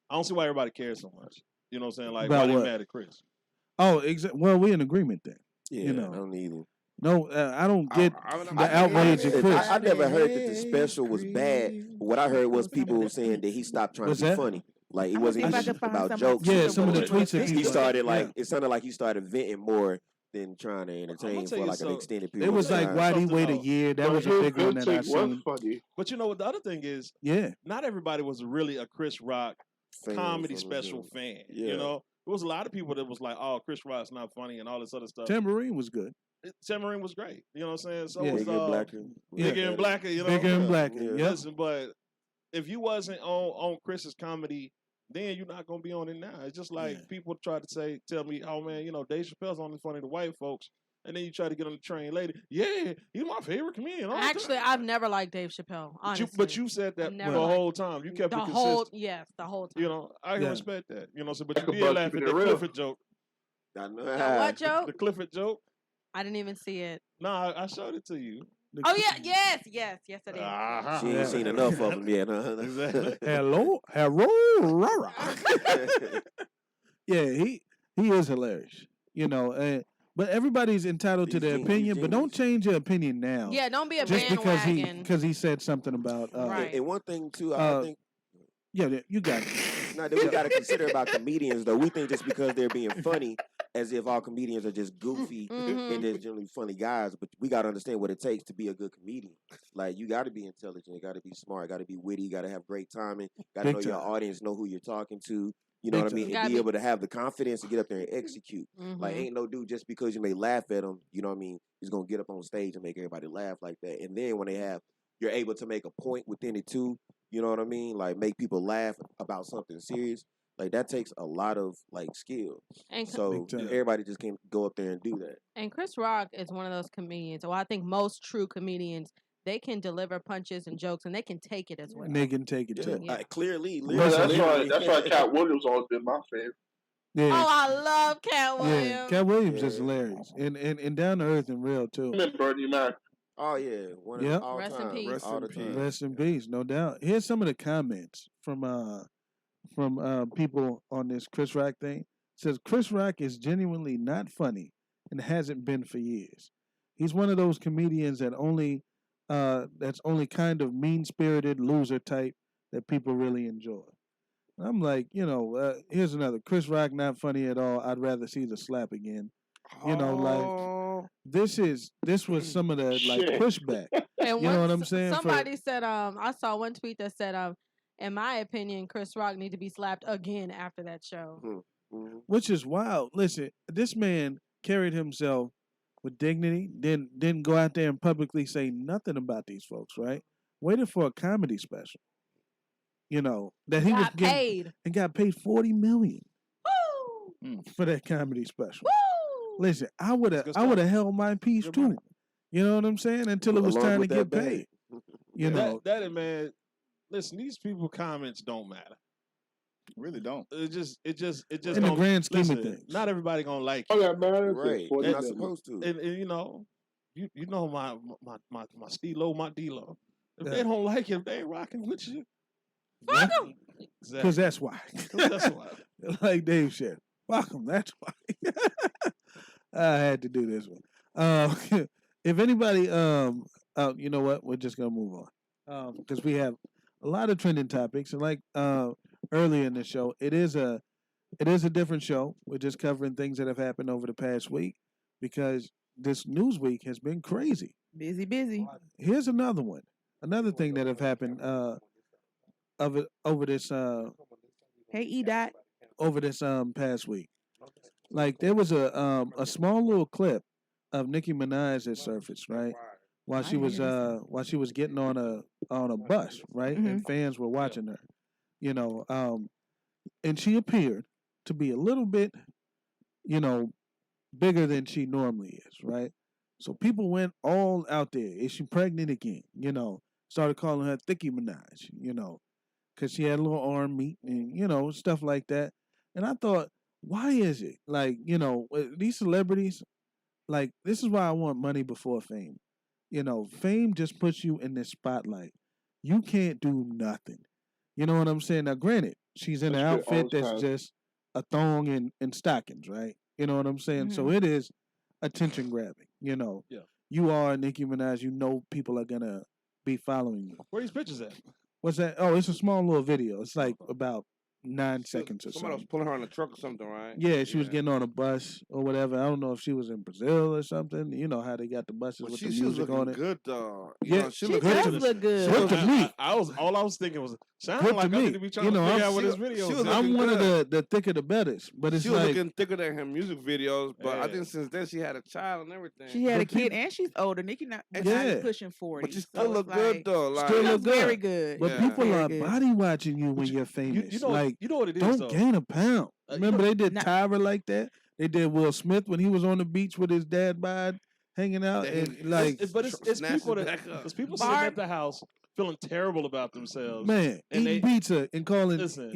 I don't see why everybody cares so much. You know what I'm saying? Like About why they what? mad at Chris? Oh, well, we're in agreement then. Yeah, You know. I don't either. No, I don't get the outrage of I, Chris. I never heard that the special was bad. What I heard was people saying that he stopped trying What's to be that? funny. Like it I'm wasn't gonna see if I even can find about some of jokes. Yeah, some of the But tweets that He people started like yeah. it sounded like he started venting more than trying to entertain tell for you like an so- extended period. It was of like, time. why'd he Something wait a else. year? That But was a his big one that I take was seen. funny. But you know what? The other thing is, Yeah. not everybody was really a Chris Rock Fan comedy from the special dude. fan. Yeah. You know, there was a lot of people that was like, "Oh, Chris Rock's not funny" and all this other stuff. Tambourine was good. Tambourine was great. You know what I'm saying? So Yeah. was Bigger and blacker. Bigger and Blacker. You know, Bigger and Blacker. Yeah. Yep. Listen, but if you wasn't on Chris's comedy, then you're not gonna be on it now. It's just like Yeah. people try to tell me, "Oh man, you know, Dave Chappelle's only funny to white folks," and then you try to get on the train later. Yeah, he's my favorite comedian. all the Actually, time. I've never liked Dave Chappelle. But Honestly, you said that Never the liked whole time. You kept the it consistent. the whole time. You know, I can Yeah. respect that. You know, so but Like you a did bug laugh at keeping the it real. Clifford joke. I know. The what joke? The Clifford joke. I didn't even see it. No, I showed it to you. Oh yeah, yes, I did. Ah, She ain't seen enough of them yet. Huh? Exactly. Hello, rara. Yeah, he is hilarious. You know, but everybody's entitled to He's their genius, opinion. he's But don't genius. change your opinion now. Yeah, don't be a just because bandwagon. he said something about Right. And one thing too, Uh, I think yeah, you got it. now that we got to consider about comedians though. We think just because they're being funny, as if all comedians are just goofy Mhm. and they're generally funny guys. But we got to understand what it takes to be a good comedian. Like you got to be intelligent, you got to be smart, got to be witty, you got to have great timing, got to Big know your time. audience, know who you're talking to. You know Big what I mean? time. And Gotta be be- able to have the confidence to get up there and execute. Like Mhm. ain't no dude just because you may laugh at him, you know what I mean? He's gonna get up on stage and make everybody laugh like that. And then when you're able to make a point within it too. You know what I mean? Like make people laugh about something serious. Like that takes a lot of like skill. And So Big time. everybody just can't go up there and do that. And Chris Rock is one of those comedians. Well, I think most true comedians, they can deliver punches and jokes, and they can take it as well. And they can take it too. Clearly. Yeah, that's why Cat Williams always been my favorite. Yeah. Oh, I love Cat Williams. Yeah, Cat Williams is hilarious and down to earth and real too. And Bernie Mac. Oh yeah, one Yep. of all Rest in time. peace. All the time. Rest in peace, no doubt. Here's some of the comments from people on this Chris Rock thing. It says Chris Rock is genuinely not funny and hasn't been for years. He's one of those comedians that's only kind of mean spirited loser type that people really enjoy. I'm like, here's another Chris Rock not funny at all. I'd rather see the slap again. This was some of the pushback. And you know what I'm saying? Somebody said, I saw one tweet that said, in my opinion, Chris Rock need to be slapped again after that show. Which is wild. Listen, this man carried himself with dignity, didn't go out there and publicly say nothing about these folks, right? Waited for a comedy special. That he was paid. And got paid $40 million Woo! for that comedy special. Woo! Listen, I would have held my peace too. You know what I'm saying? Until it was time to get paid. That man, listen, these people comments don't matter. Really don't. It just in the grand scheme of things. Not everybody gonna like Oh you. yeah, man. Right. You're not supposed to. And you know my Stilo, my D-Lo. If Yeah. they don't like you, if they ain't rocking with you. Fuck 'em. Because that's why. That's why. Like Dave said, fuck 'em, that's why. I had to do this one. If anybody, you know what? We're just gonna move on because we have a lot of trending topics, and like earlier in the show, it is a different show. We're just covering things that have happened over the past week because this news week has been crazy. Busy. Here's another one. Another thing that have happened over this Hey, E-Dot. over this past week. Like there was a small little clip of Nicki Minaj that surfaced, right? While she was getting on a bus, right? And fans were watching her. And she appeared to be a little bit, bigger than she normally is, right? So people went all out there. Is she pregnant again? Started calling her Thicky Minaj, because she had a little arm meat and, stuff like that. And I thought, why is it? Like, these celebrities, like, this is why I want money before fame. Fame just puts you in this spotlight. You can't do nothing. You know what I'm saying? Now, granted, she's in an outfit that's just a thong and stockings, right? You know what I'm saying? So it is attention grabbing. Yeah. You are Nicki Minaj. People are gonna be following you. Where are these pictures at? What's that? Oh, it's a small little video. It's like about 9 seconds or Somebody was something. pulling her on a truck or something, right? Yeah, she was getting on a bus or whatever. I don't know if she was in Brazil or something. You know how they got the buses Well, with she the was music looking on it. good, though. Yeah, she She looked does good. look good. Good to me. All I was thinking was sound Good like to I me. need to be trying to figure out what this video is. I'm one of the thicker the betters, but it's She was like looking thicker than her music videos, but I Yeah. think since then she had a child and everything. She had But a kid people- and she's older. Nicki Minaj Yeah. is pushing 40. But she so still it's look like, good though. Like, Still She look looks good. very good. But Yeah. people Very are good. body watching you when you're famous. You know what it is, don't though. gain a pound. You Remember know- they did Not- Tyra like that. They did Will Smith when he was on the beach with his dad bod hanging out, They- and like But it's snatch people it that back up. it's people sitting Barb- at the house feeling terrible about themselves. man and eating pizza and calling Listen.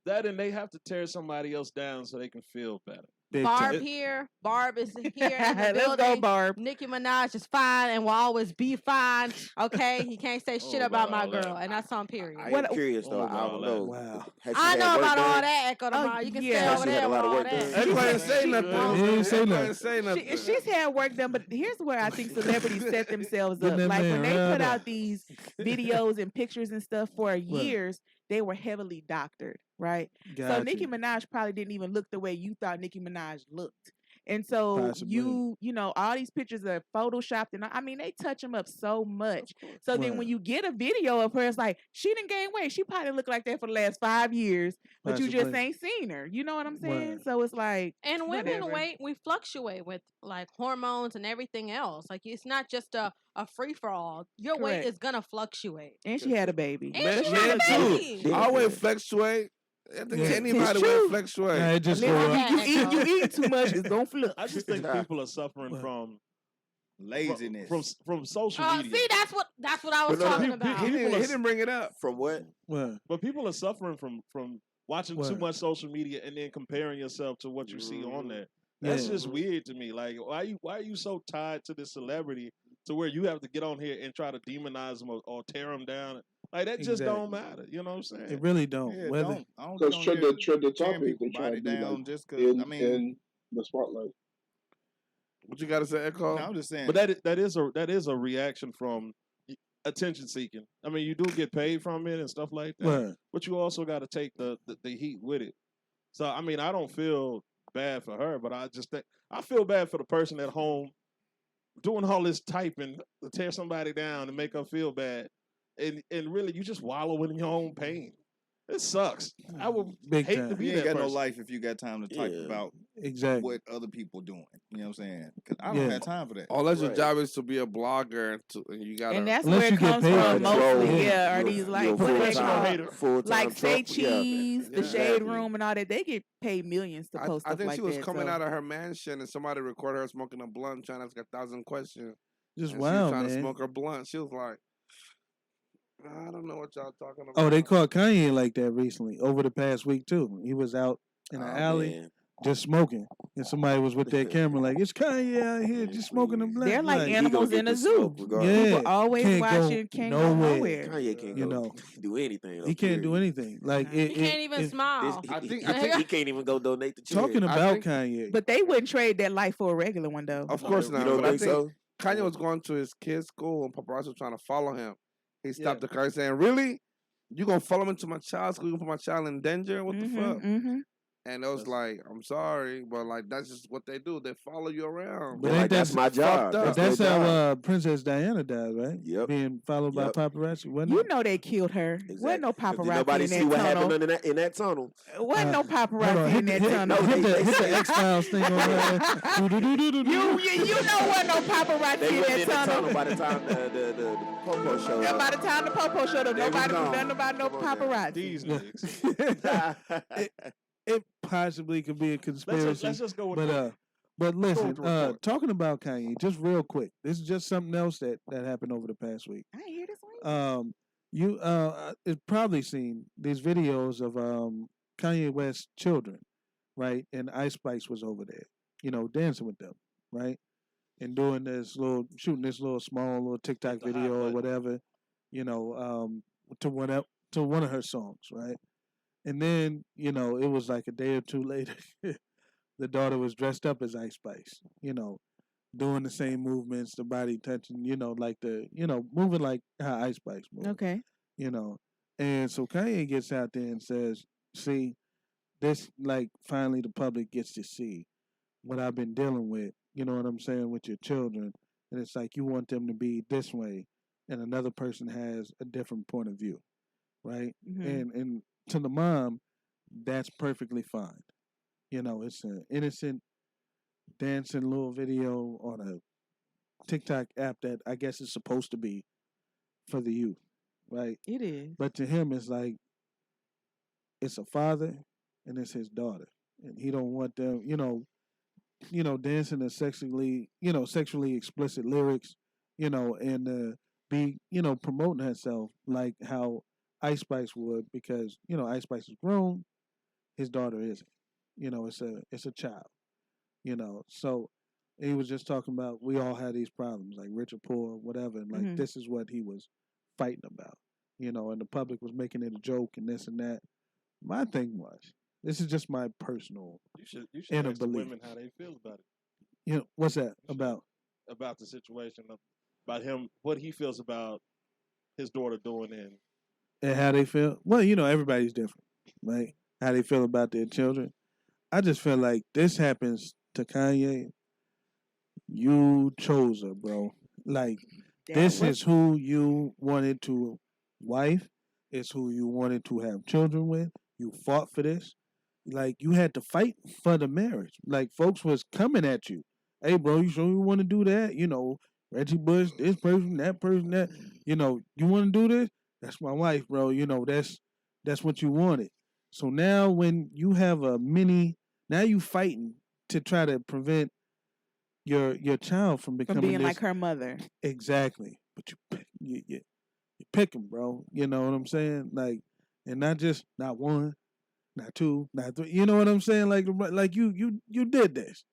that And they have to tear somebody else down so they can feel better. big Barb time. here. Barb is here in the Let's building. go, Barb. Nicki Minaj is fine and will always be fine. Okay, he can't say shit Oh, about wow, my that- girl, and that's on period. I What- am curious though. Oh, I don't wow, know. wow. Has she I had know work about all done? that Echo tomorrow. You can yeah. stay Has over she had there a with lot of all work that. done? Everybody didn't say nothing. He ain't say Everybody nothing. didn't say nothing. She's had work done, but here's where I think celebrities set themselves Get up. that Like man when they right put up. out these videos and pictures and stuff for years, they were heavily doctored, right? So Got Nicki you. Minaj probably didn't even look the way you thought Nicki Minaj looked. And so Possibly. you know, all these pictures are photoshopped, and I mean, they touch them up so much. So then when Right. you get a video of her, it's like she didn't gain weight. She probably looked like that for the last 5 years, but you just Possibly. ain't seen her. You know what I'm saying? Right. So it's like, And women whatever. weight, we fluctuate with like hormones and everything else. Like it's not just a free for all. Your weight Correct. is gonna fluctuate. And she had a baby. And Man, she man had a too. baby. Always fluctuate. I think Yeah. anybody It's will true. fluctuate. Nah, it just Listen, go up. Yeah, you eat too much, it's gonna flip. I just think people are suffering What? from Laziness. From social media. See, that's what I was talking about. He didn't bring it up. From what? But people are suffering from watching too much social media and then comparing yourself to what you see on there. That's just weird to me. Like, why are you so tied to this celebrity to where you have to get on here and try to demonize them or tear them down? Like, that just don't matter. You know what I'm saying? It really don't. Yeah, Whether don't. I don't Because get on here trend the tearing topic people they try body to do down like just because. in the spotlight. What you got to say, Echo? No, I'm just saying. But that is a reaction from attention seeking. I mean, you do get paid from it and stuff like that, Right. but you also got to take the heat with it. So I mean, I don't feel bad for her, but I just think I feel bad for the person at home doing all this typing to tear somebody down and make her feel bad, and really you just wallow in your own pain. It sucks. I would Big hate time. to be you that ain't got person. no life if you got time to type about Exactly. what other people doing. You know what I'm saying? Because I don't have time for that. Unless your job is to be a blogger, and you got. And that's Unless where you it get comes paid from for that. mostly. Yeah. Are these like You're a what they full-time- call full-time like Say Trump- yeah. Cheese, the Shade Exactly. Room, and all that? They get paid millions to post I stuff think like she was that. coming so. out of her mansion and somebody recorded her smoking a blunt, trying to ask 1,000 questions. Just and wild, she was trying man. to smoke her blunt. She was like, I don't know what y'all talking about. Oh, they caught Kanye like that recently over the past week too. He was out in the alley man. just smoking, and somebody was with their camera like, "It's Kanye out here just smoking a blunt." They're like He animals gonna in get a the zoo. smoke regardless. People always can't watching, can't go nowhere. Kanye can't You go know. do anything. He can't do anything. Like He can't even smile. He can't even go donate the check. talking about Kanye. But they wouldn't trade that life for a regular one, though. Of course You not. don't But I think think so? Kanye was going to his kid's school and paparazzi was trying to follow him. He stopped the car saying, "Really? You gonna follow me into my child's school? You gonna put my child in danger? What the fuck?" Mm-hmm. And it was like, I'm sorry, but like that's just what they do. They follow you around. But ain't that's my job. Fucked up. But that's how Princess Diana died, right? Yep. Being followed by paparazzi, wasn't You it? know they killed her. Wasn't no paparazzi Nobody in see that what tunnel. happened in that tunnel. Wasn't no Hold on, paparazzi in that tunnel. hit the X-Files thing on her. You know what no paparazzi They in went that in the tunnel. tunnel by the time the Popo showed Yeah, up. by the time the Popo showed up, They was nobody knew gone. nothing about no paparazzi. These niggas. It possibly could be a conspiracy. Let's just go with but listen, with the report. talking about Kanye, just real quick. This is just something else that happened over the past week. I ain't hear this one. You have probably seen these videos of Kanye West's children, right? And Ice Spice was over there, dancing with them, right? And doing shooting this little small TikTok video or whatever, to one of her songs, right? And then, it was like a day or two later, the daughter was dressed up as Ice Spice, doing the same movements, the body touching, moving like how Ice Spice moved. Okay. And so Kanye gets out there and says, see, this, finally the public gets to see what I've been dealing with, you know what I'm saying, with your children. And it's like you want them to be this way, and another person has a different point of view, right? Mhm. And to the mom, that's perfectly fine. It's an innocent dancing little video on a TikTok app that I guess is supposed to be for the youth, right? It is. But to him, it's like it's a father and it's his daughter, and he don't want them, dancing to sexually explicit lyrics, and be, promoting herself like how Ice Spice would, because Ice Spice is grown, his daughter isn't. It's a child. So he was just talking about we all had these problems, like rich or poor, whatever, and like this is what he was fighting about. And the public was making it a joke and this and that. My thing was, this is just my personal You should inner ask the belief. women how they feel about it. What's that about? About the situation, about him, what he feels about his daughter doing And how they feel? Well, everybody's different, right? How they feel about their children. I just feel like this happens to Kanye. You chose her, bro. Like, this is who you wanted to wife. It's who you wanted to have children with. You fought for this. Like, you had to fight for the marriage. Like, folks was coming at you. Hey, bro, you sure you want to do that? Reggie Bush, this person, that. You want to do this? That's my wife, bro. That's what you wanted. So now when you have now you fighting to try to prevent your child from From becoming being this, like her mother. exactly. But you pick them, bro. You know what I'm saying? Like, and not one, not two, not three. You know what I'm saying? Like you did this.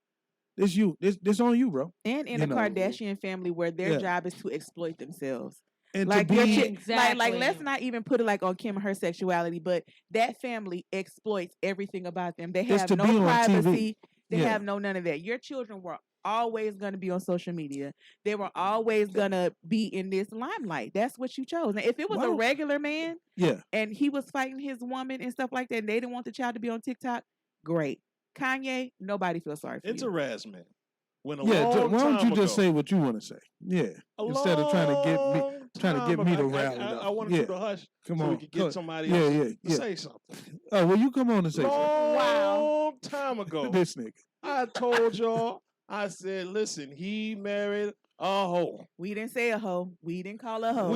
This on you, bro. And in You a know. Kardashian family where their Yeah. job is to exploit themselves. And Like to your be like let's not even put it like on Kim and her sexuality, but that family exploits everything about them. They It's have to no be on privacy. TV. They Yeah. have none of that. Your children were always going to be on social media. They were always going to be in this limelight. That's what you chose. Now, if it was a Why- regular man Yeah. and he was fighting his woman and stuff like that, and they didn't want the child to be on TikTok, great. Kanye, nobody feels sorry for It's you. harassment. When a Yeah, long why don't you time just ago- say what you want to say? Yeah, A instead of trying to get me long to time me ago. to rally I up. wanted yeah. you to hush Come so on, we could get somebody yeah, else yeah, to yeah. say something. Oh, well, you come on and say Long time ago, something. This nigga. I told y'all, I said, listen, he married a hoe. We didn't say a hoe. We didn't call her a hoe.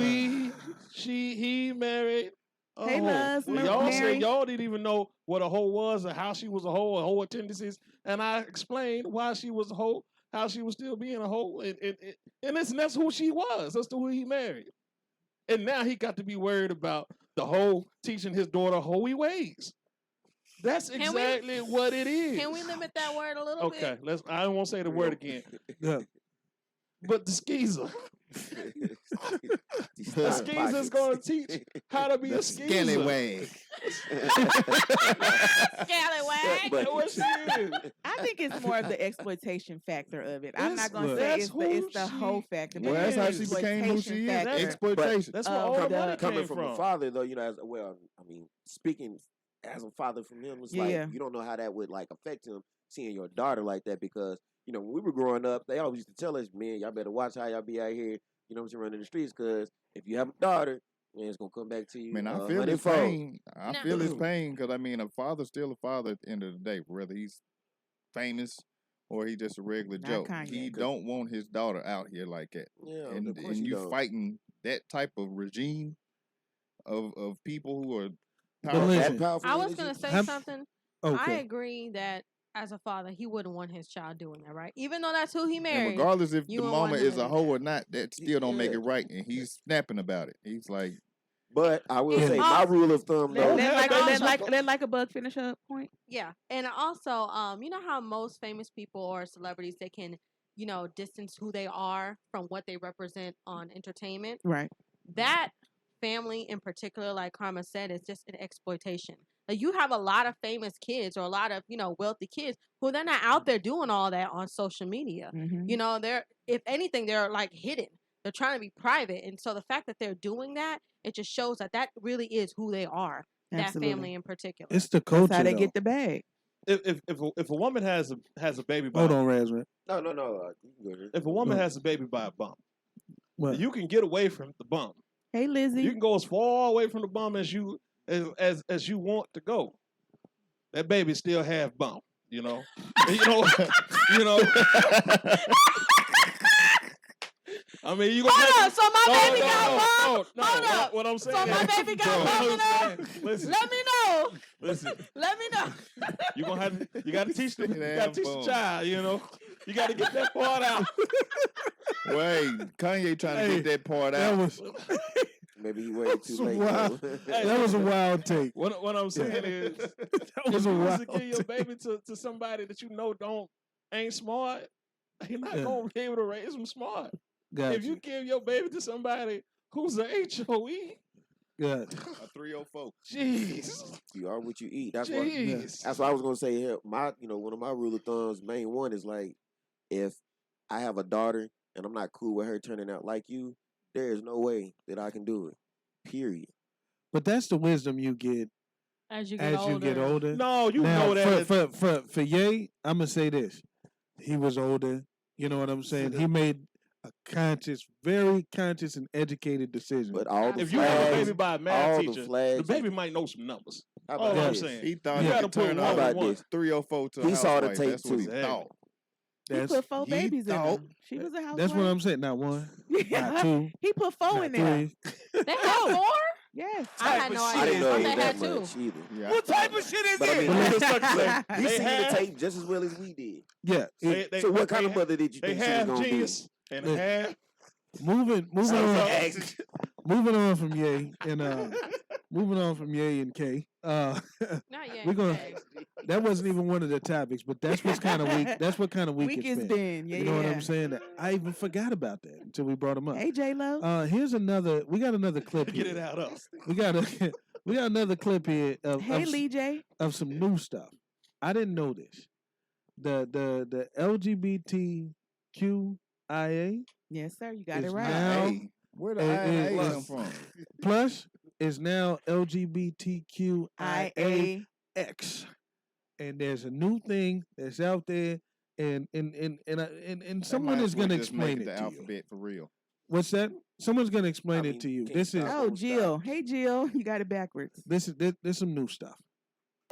He married a Hey, hoe. Luz, Well, y'all Mary. said y'all didn't even know what a hoe was or how she was a hoe, or hoe tendencies. And I explained why she was a hoe, how she was still being a hoe. And that's who she was. That's who he married. And now he got to be worried about the hoe teaching his daughter hoey ways. That's Can we- exactly what it is. Can we limit that word a little bit? Okay, I don't want to say the word again. Yeah. But the skeezer. The skeezer's going to teach how to be a skeezer. Scallywag. Scallywag. That's what she is. I think it's more of the exploitation factor of it. I'm not That's- going to say that's it's the who whole factor. Well, but that's how it's she the became who exploitation she is. factor Exploitation. That's where of all the the- money Coming came from from. a father, though, you know, as well, I mean, speaking as a father from him, it's like Yeah. you don't know how that would like affect him seeing your daughter like that because you know when we were growing up, they always used to tell us, man, y'all better watch how y'all be out here, you know what I'm saying, running the streets, because if you have a daughter, man, it's gonna come back to you. Man, I feel his hundredfold. pain. I feel his pain because I mean, a father's still a father at the end of the day, whether he's famous or he just a regular Not Joe. Kanye. He don't want his daughter out here like that. Yeah, and of course and you you don't. fighting that type of regime of people who are But powerful. listen, I was gonna say Have- something. Okay. I agree that as a father, he wouldn't want his child doing that, right? Even though that's who he And married. regardless if you the wouldn't want mama him is to a do hoe or not, that still don't make Yeah. it right. And he's snapping about it. He's like, But I will Yeah. say my rule of thumb Let, though. let like a bug finish up point. Yeah, and also, you know how most famous people or celebrities they can, you know, distance who they are from what they represent on entertainment. Right. That family in particular, like Karma said, is just an exploitation. Like you have a lot of famous kids or a lot of wealthy kids who they're not out there doing all that on social media. Mhm. You know, they're if anything they're like hidden. They're trying to be private, and so the fact that they're doing that, it just shows that really is who they are. That Absolutely. family in particular. It's the culture. That's how they though. get the bag. If a woman has a baby by Hold on, Razman. No. You can go ahead. if a woman has a baby by a bump, What? you can get away from the bump. Hey, Lizzie. You can go as far away from the bump as you want to go. That baby still half bump, you know. you know. I mean, you gonna Hold on, so my baby got bump? No, Hold up. what I'm saying So my is- baby got What I'm bump, you know? saying- Listen, Let me know. listen. Let me know. You gotta teach the Damn child, you know. You gotta get that part out. wait, Kanye trying to Hey, get that part That out. was Maybe he waited too late. wild. though. That was a wild take. What I'm saying is, That was if a you was wild to give your take. baby to somebody that you know ain't smart, you're not Yeah. gonna be able to raise them smart. Gotcha. If you give your baby to somebody who's a HOE, Gotcha. A 304. jeez, You are what you eat. That's why. jeez. That's what I was gonna say here. One of my rule of thumbs, main one is like, if I have a daughter and I'm not cool with her turning out like you, there is no way that I can do it. Period. But that's the wisdom you get As you as you get older. No, you now, know that. for Ye, I'm gonna say this: he was older. You know what I'm saying? He made a very conscious and educated decision. But all the If you have a flags, baby by a math all teacher, the flags. the baby might know some numbers. How All about I'm this? saying. He thought You he gotta could put turn one out about one. this? 304 to a He saw the housewife. tape, That's what he too. thought. He That's put 4 he babies in thought- her. She was a housewife. that's what I'm saying. Not one, not two, He put 4 not in there. three. They have 4? Yes. I had no I didn't idea. know I it was thought they had that two. much either. Yeah. What type of shit is But I it? mean, They he's seen the have- tape just as well as we did. Yeah. So what kind of mother did you They think she was have gonna be? genius and Look, half. Moving on. Sometimes. Moving on from Ye and moving on from Ye and K. Not yet. We're gonna. okay. That wasn't even one of the topics, but that's what's kind of weak. That's what kind of week, Week it's it's been. been. Yeah, You know what yeah. I'm saying? I even forgot about that until we brought him up. Hey, J-Lo. Here's another. We got another clip here. Get it out of. We got another clip here of Hey, of, Lee J. of some new stuff. I didn't know this. The LGBTQIA Yes, sir. You got is it right. now Hey, where the it IA is- come from? plus is now LGBTQIA IA. X, and there's a new thing that's out there, and someone is going to explain it the to you. alphabet for real. What's that? Someone's going to explain I it mean, to you. can't This is stop. Oh, Jill. Hey, Jill. You got it backwards. this is some new stuff.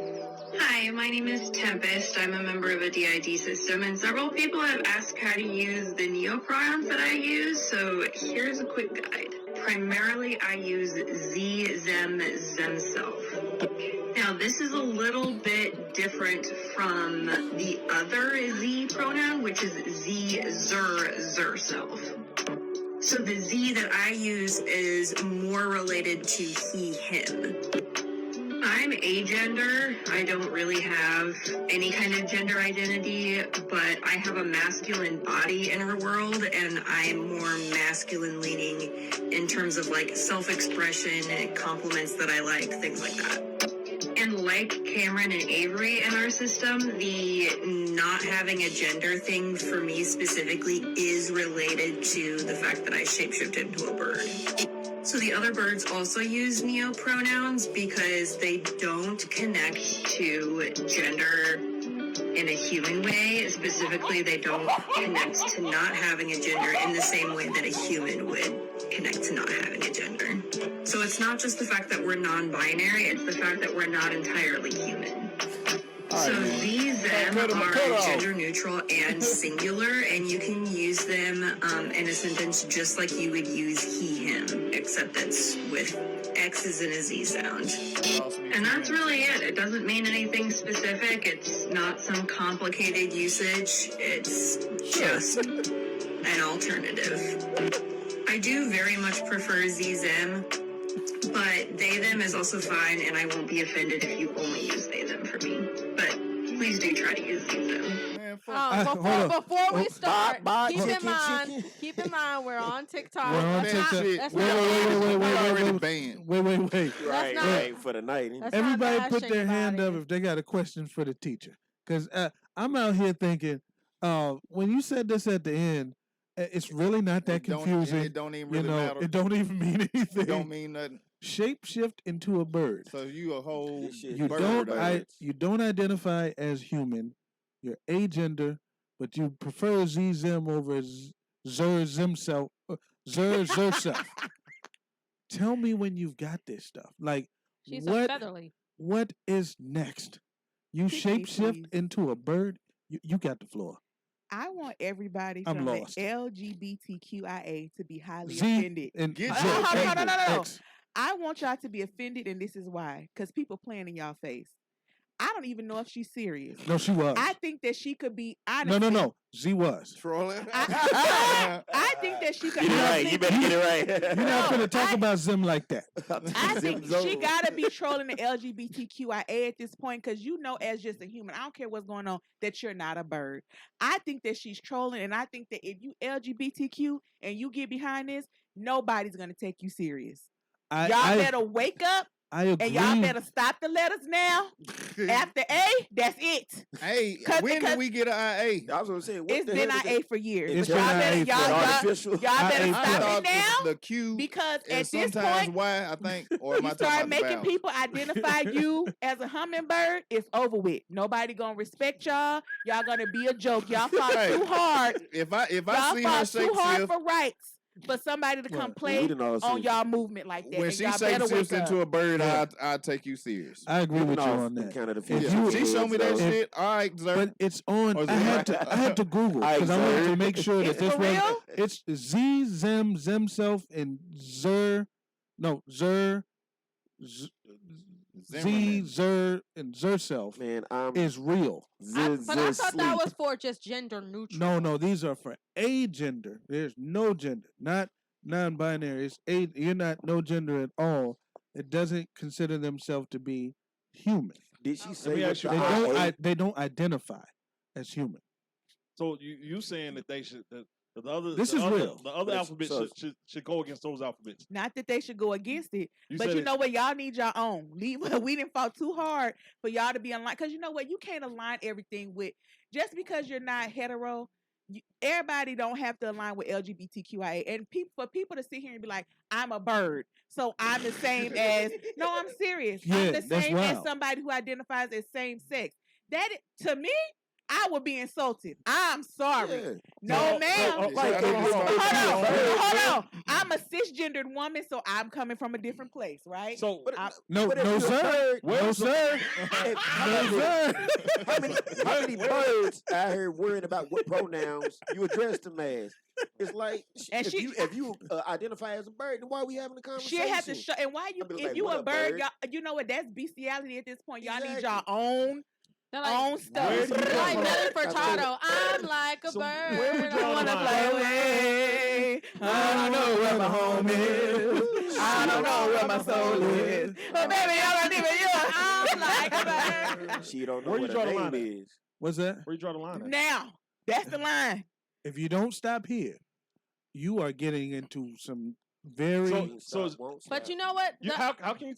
Hi, my name is Tempest. I'm a member of a DID system, and several people have asked how to use the neopronouns that I use, so here's a quick guide. Primarily, I use Z, Zem, Zemself. Now, this is a little bit different from the other Z pronoun, which is Z, Zer, Zerself. So the Z that I use is more related to he, him. I'm agender. I don't really have any kind of gender identity, but I have a masculine body in our world, and I'm more masculine leaning in terms of like self-expression and compliments that I like, things like that. And like Cameron and Avery in our system, the not having a gender thing for me specifically is related to the fact that I shapeshifted into a bird. So the other birds also use neopronouns because they don't connect to gender in a human way. Specifically, they don't connect to not having a gender in the same way that a human would connect to not having a gender. So it's not just the fact that we're non-binary, it's the fact that we're not entirely human. So these them are gender neutral and singular, and you can use them in a sentence just like you would use he, him, except it's with X's and a Z sound. And that's really it. It doesn't mean anything specific. It's not some complicated usage. It's just an alternative. I do very much prefer Z-Them, but they-them is also fine, and I won't be offended if you only use they-them for me. But please do try to use Z-Them. Before we start, bye, keep in chicken, mind, chicken. keep in mind, we're on TikTok. We're on That's TikTok. not- Wait, that's wait, not- wait. Right, for the night. That's not Everybody put bashing their hand anybody. up if they got a question for the teacher, because I'm out here thinking, when you said this at the end, it's really not that confusing. It don't even really you know, matter. it don't even mean anything. It don't mean nothing. Shape shift into a bird. So you a whole You bird. you don't identify as human. You're agender, but you prefer Z-Zem over Zer Zemself. Zer Zerself. Tell me when you've got this stuff. Like She's a what? featherly. What is next? You Teach me, shape shift please. into a bird. You got the floor. I want everybody I'm from lost. the LGBTQIA to be highly Z offended. and Get Z- your Hold on, hold on, no. X. I want y'all to be offended, and this is why. Because people playing in y'all face. I don't even know if she's serious. No, she was. I think that she could be No, honest. no, no. Z was. Trolling. I think that she could. Get it right. honestly You better get it right. You're not gonna talk about Zim like that. I think she Zim gotta be trolling the LGBTQIA at this point because you know, as just a human, I don't care what's going on, that you're not a bird. I think that she's trolling, and I think that if you LGBTQ and you get behind this, nobody's gonna take you serious. Y'all better wake up. I agree. And y'all better stop the letters now. After A, that's it. Hey, 'Cause- when because did we get an IA? I was gonna say, what It's the been hell is IA it? for years. It's But y'all been better, IA y'all, for y'all, artificial. y'all better IA stop thought it now. the Q Because is at this sometimes point, Y, I think, or am I you talking start about the making vowel? people identify you as a hummingbird, it's over with. Nobody gonna respect y'all. Y'all gonna be a joke. Y'all fought Hey, too hard. If I Y'all see her fought too hard shape for rights for somebody to come play we done all on seen y'all movement like that. when and she y'all better shapeshifts wake into up. a bird, Yeah. I'll take you serious. I agree with you Off on the that. kind of the If future you- She showed me that heads, shit. All right, sir. But it's on. Or is I it had to Google because I wanted to make sure that It's this for was. real? It's Z Zem Zemself and Zer. No, Zer Z, Zer, and Zerself Man, is real. But I thought that was for just gender neutral. No, these are for a gender. There's no gender, not non-binary. It's a. You're not no gender at all. It doesn't consider themselves to be human. Did she Let say me what ask you the this. IA? They don't identify as human. So you saying that they should that the other This the is other, real. the other Yes, alphabet so- should go against those alphabets. Not that they should go against it, You but said you it- know what? Y'all need your own. We didn't fought too hard for y'all to be aligned. Because you know what? You can't align everything with just because you're not hetero. Everybody don't have to align with LGBTQIA. And for people to sit here and be like, I'm a bird, so I'm the same as. No, I'm serious. Yeah, I'm the that's same as wild. somebody who identifies as same sex. To me, I would be insulted. I'm sorry. Yeah. No, ma'am. Like, Hold on. I'm a cisgendered woman, so I'm coming from a different place, right? So No, But if no, you're a sir. bird- No, sir. No, sir. How many birds I heard worrying about what pronouns you address them as? It's like And if you identify as a bird, then why are we having a conversation? She'll have to show. And why you? I'll be If like, you "What a up, bird, bird?" y'all, you know what? That's bestiality at this point. Y'all need Exactly. y'all own They're like, own stuff. Where do you draw like the line? Nelly Furtado. I'm like a So bird. where we I draw the wanna line? fly away. I don't know where my home is. I don't know where my soul is. But baby, I'm not even you. I'm like a bird. She don't know Where you what draw her the name line at? is. What's that? Where you draw the line at? Now, that's the line. If you don't stop here, you are getting into some very. So But you know what? how can you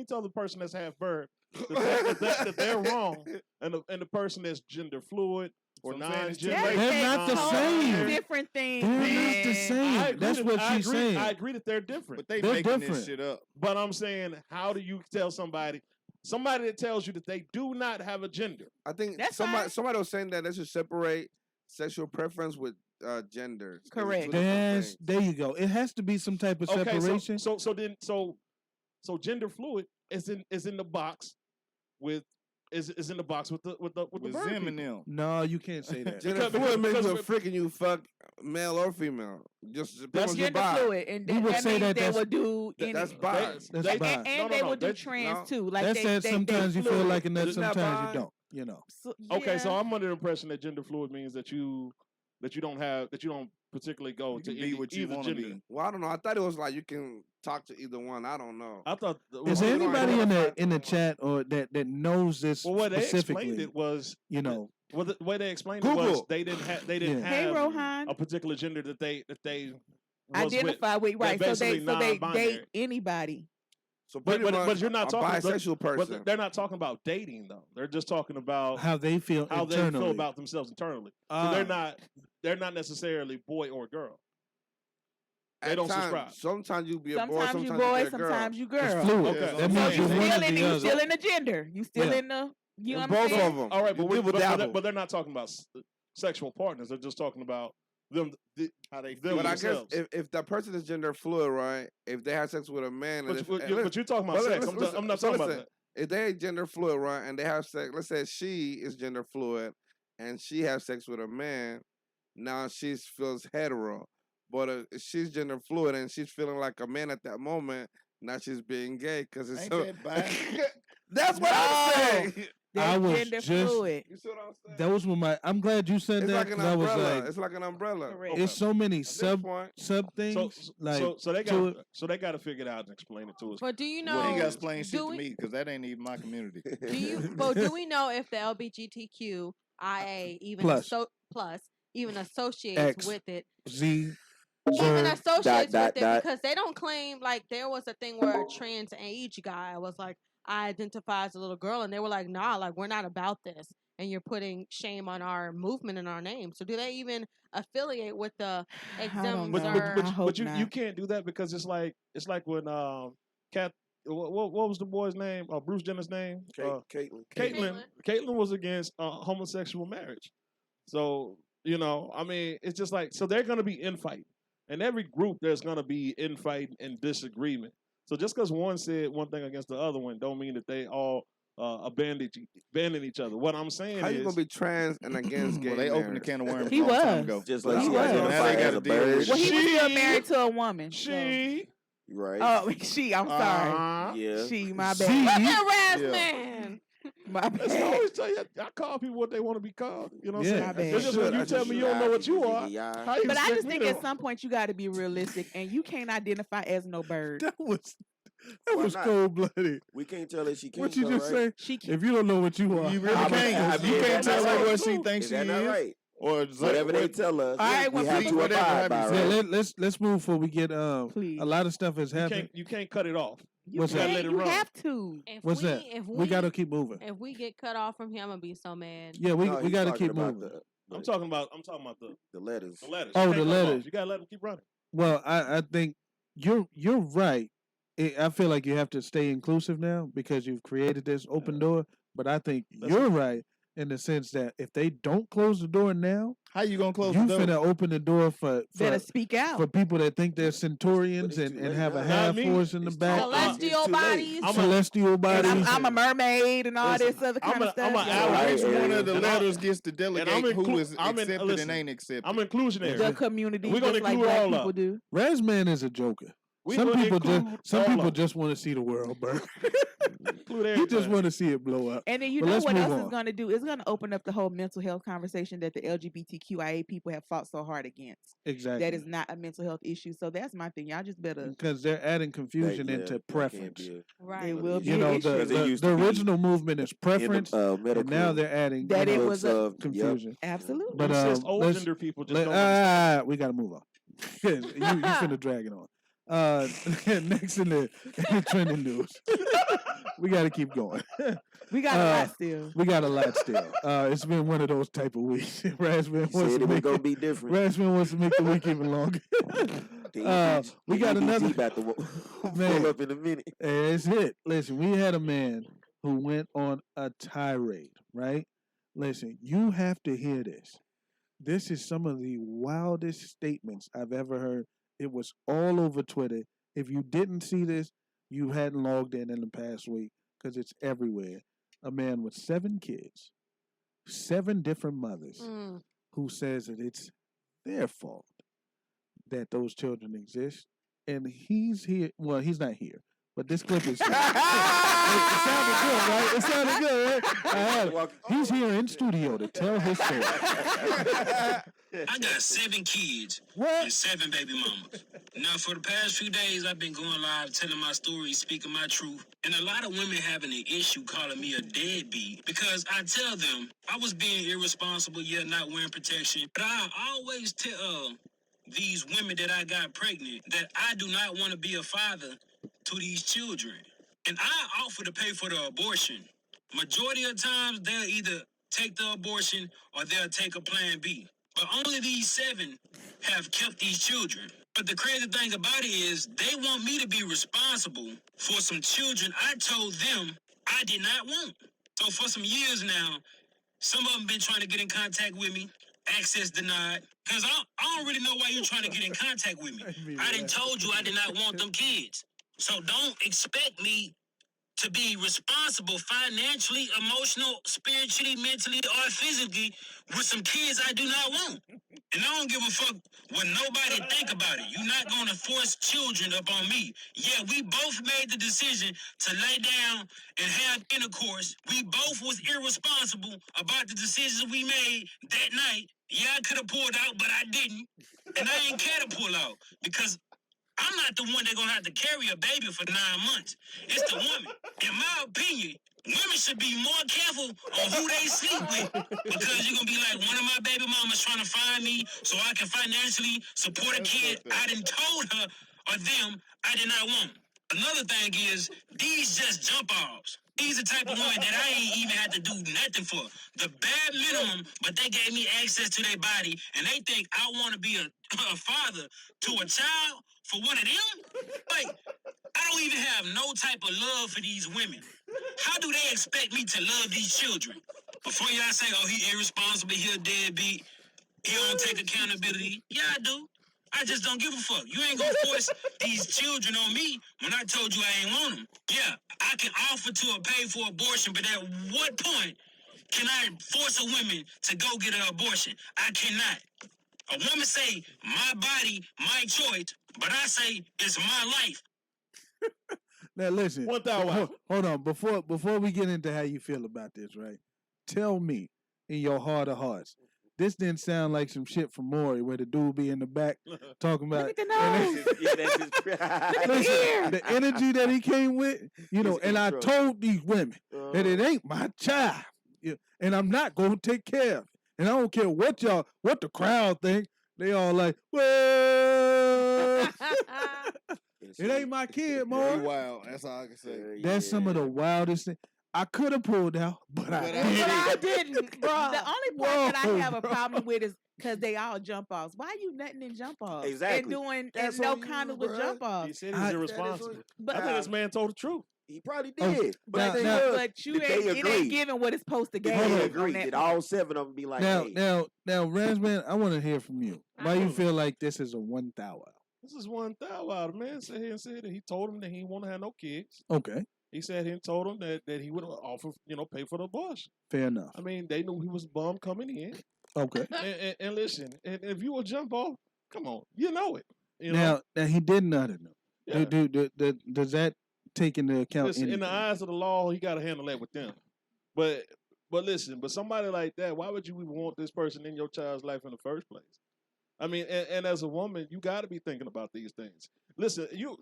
tell the person that's half bird that they're wrong and the person that's gender fluid or So I'm saying it's non-gender? They're not the same. Different things. They're not the man. I same. agree That's that- what I she's agree- saying. I agree that they're different. But they They're making different. this shit up. But I'm saying, how do you tell somebody that tells you that they do not have a gender? I think That's somebody was saying that they should separate sexual preference with gender. It's Correct. two different That's, things. there you go. It has to be some type of Okay, separation. so gender fluid is in the box with is in the box with the With bird Zim people. and them. No, you can't say that. Gender Because- fluid means because you're freaking you fuck male or female. Just That's that's Gender fluid, and We would that say means that they that's- would do any. That's bias. That's They- bias. And No, they no, will do that's- trans no. too. Like That's they, that they sometimes you feel fluid. like, and that Isn't that sometimes bias? you don't. You know. So, Okay, so yeah. I'm under the impression that gender fluid means that you don't particularly go You to can be what you either want to gender. be. Well, I don't know. I thought it was like you can talk to either one. I don't know. I thought. Is there you don't anybody identify in the as chat or that knows this Well, what they specifically? explained it was, You know, well, the way they explained it was Google. they didn't Yeah. Hey, have Rohan. a particular gender that they was Identify with right. So basically they non-binary. date anybody. So But pretty much you're not a talking bisexual person. But they're not talking about dating though. They're just talking about how they feel how they internally. feel about themselves internally. So Ah. they're not necessarily boy or girl. They At don't times, subscribe. Sometimes you be a boy, Sometimes sometimes you you boy, be a girl. sometimes you It's girl. fluid. Okay. That So means You you're one still or in the the, you other. still in the gender. You still Yeah. in the. You know And what I'm both saying? of them. All right, You dibble dabble. but they're not talking about sexual partners. They're just talking about them. How they them feel. But I guess themselves. if that person is gender fluid, right? If they have sex with a man, and But if, you're talking about but sex. listen, I'm not so talking about listen, that. if they gender fluid, right, and they have sex, let's say she is gender fluid, and she has sex with a man, now she feels hetero. But if she's gender fluid and she's feeling like a man at that moment, now she's being gay because it's Ain't so. that bad? That's what I'm saying. I They're was gender just- fluid. You see what I'm saying? Those were my. I'm glad you said It's that like an 'cause I was umbrella. like, It's like an umbrella. Correct. it's so many At this sub point, things. like so they to got to figure it out and explain it to us. But do you Well, you know? ain't got to explain shit do to we- me because that ain't even my community. Do you? But do we know if the LGBTQIA even Plus. even associates X. with it? Z. Even Zer, associates dot, with it dot. because they don't claim like there was a thing where a trans age guy was like, I identify as a little girl, and they were like, nah, like we're not about this, and you're putting shame on our movement and our name. So do they even affiliate with the don't exempt know. or? I hope but you not. can't do that because it's like when Kat what was the boy's name? Bruce Jenner's name? Caitlyn. Caitlyn was against homosexual marriage. So I mean, it's just like so they're going to be infighting. In every group, there's going to be infighting and disagreement. So just because one said one thing against the other one, don't mean that they all abandon each other. What I'm saying how is, you gonna be trans and against gay Well, they opened the marriage? can of worms He a long time was. ago. Just Well, like he she was. identified Now they as gotta a deal with bird. it. Well, he was still She- married to a woman. so- she Right. Oh, I'm sorry. Yeah. She, my She- bad. Look at Raz Yeah. Man. My That's I bad. always tell you. I call people what they want to be called. You know what Yeah. I'm My saying? bad. It's just when you tell me you don't know what you are. How you But I expect just me think to at some point you got to be realistic, and you can't identify as no bird. That was Why not? cold blooded. We can't tell her she can't. What you though, just right? say? She can't. If you don't know what you are, You really I mean, can't. You is can't that tell not her right? what she thinks Is she that not is. right? Or Whatever they tell us, All right, we when have people- to whatever abide by, happens, right? yeah, let's move before we get Please. a lot of stuff has happened. You can't cut it off. You What's gotta that? let can't. it You run. have to. If What's we, that? If We got to keep moving. If we get cut off from here, I'm gonna be so mad. Yeah, we No, he's got to talking keep about moving. I'm talking about the letters. the letters. Oh, You the can't cut 'em off. letters. You gotta let them keep running. Well, I think you're right. I feel like you have to stay inclusive now because you've created this open door. But I think you're right in the sense that if they don't close the door now, how you gonna close you the door? finna open the door for Better speak out. for people that think they're centurions and have a half horse in the back, Celestial bodies. celestial And bodies. I'm a mermaid and all this other kind of stuff. Yeah, which one of the And letters gets to delegate who is I'm accepted listen, and ain't accepted? I'm inclusionary. The community, We're gonna just like include black all people up. do. Razman is a joker. We Some gonna people include all up. just want to see the world burn. Include You just everything. want to see it blow up. And then you But know let's what move else on. it's going to do? It's going to open up the whole mental health conversation that the LGBTQIA people have fought so hard against. Exactly. That is not a mental health issue. So that's my thing. Y'all just better. Because they're adding confusion into preference. Right. It will be You an know, issue. the original movement is preference, and medical now they're adding That it was a confusion. Absolutely. But It's just old let's- gender people just let- don't we got to move on. you finna drag it on. Next in the trending news, we got to keep going. We got a lot still. We got a lot still. It's been one of those type of weeks. Razman You said it was gonna be different. Razman wants to make the week even longer. We got another about to man. pull up in a minute. It's it. Listen, we had a man who went on a tirade, right? Listen, you have to hear this. This is some of the wildest statements I've ever heard. It was all over Twitter. If you didn't see this, you hadn't logged in the past week because it's everywhere. A man with 7 kids, 7 different mothers, Mm. who says that it's their fault that those children exist. And he's here. Well, he's not here, but this clip is here. It sounded good, right? It sounded good, right? I had it. He's here in studio to tell his story. I got 7 kids and 7 baby mamas. Now, for the past few days, I've been going live, telling my story, speaking my truth. And a lot of women having an issue calling me a deadbeat because I tell them I was being irresponsible, yet not wearing protection. But I always tell these women that I got pregnant that I do not want to be a father to these children. And I offer to pay for the abortion. Majority of times, they'll either take the abortion or they'll take a plan B. But only these 7 have kept these children. But the crazy thing about it is they want me to be responsible for some children I told them I did not want. So for some years now, some of them been trying to get in contact with me, access denied. Because I don't really know why you're trying to get in contact with me. I done told you I did not want them kids. So don't expect me to be responsible financially, emotional, spiritually, mentally, or physically with some kids I do not want. And I don't give a fuck what nobody think about it. You're not going to force children up on me. Yeah, we both made the decision to lay down and have intercourse. We both was irresponsible about the decisions we made that night. Yeah, I could have pulled out, but I didn't. And I ain't care to pull out because I'm not the one that's gonna have to carry a baby for 9 months. It's the woman. In my opinion, women should be more careful on who they sleep with because you're gonna be like, one of my baby mamas trying to find me so I can financially support a kid I done told her or them I did not want. Another thing is, these just jump offs. These are the type of women that I ain't even had to do nothing for. The bare minimum, but they gave me access to their body, and they think I want to be a father to a child for one of them? Like, I don't even have no type of love for these women. How do they expect me to love these children? Before y'all say, oh, he irresponsible, he a deadbeat, he don't take accountability. Yeah, I do. I just don't give a fuck. You ain't gonna force these children on me when I told you I ain't want them. Yeah, I can offer to pay for abortion, but at what point can I force a woman to go get an abortion? I cannot. A woman say, my body, my choice, but I say, it's my life. Now listen. 1,000 hours. Hold on. Before we get into how you feel about this, right? Tell me in your heart of hearts. This didn't sound like some shit from Maury where the dude be in the back talking about Look at the nose. listen, the energy that he came with, you know, and I told these women that it ain't my child. And I'm not gonna take care of it. And I don't care what the crowd think. They all like, well, it ain't my kid, Maury. Wow, that's all I can say. That's some of the wildest things. I could have pulled out, but I didn't, bro. The only part that I have a problem with is because they all jump offs. Why you nutting in jump offs? Exactly. And doing That's and no on you, condoms with bruh. jump offs. He said he was irresponsible. But I think this man told the truth. He probably Oh, did. now- But, now- But you Did ain't, they it agree? ain't giving what it's supposed to Did give. they on agree? that Did part. all 7 of them be like, now, hey, now, Razman, I want to hear from you. Why you feel like this is a 1,000? This is 1,000. The man sat here and said that he told him that he didn't want to have no kids. Okay, He said he told him that he would offer, pay for the abortion. fair enough. I mean, they knew he was a bum coming in. Okay. And listen, and if you will jump off, come on, you know it. You know? Now he did nut in them. Yeah. Does that take into account Listen, in the anything? eyes of the law, he got to handle that with them. But listen, but somebody like that, why would you even want this person in your child's life in the first place? I mean, and as a woman, you got to be thinking about these things. Listen, you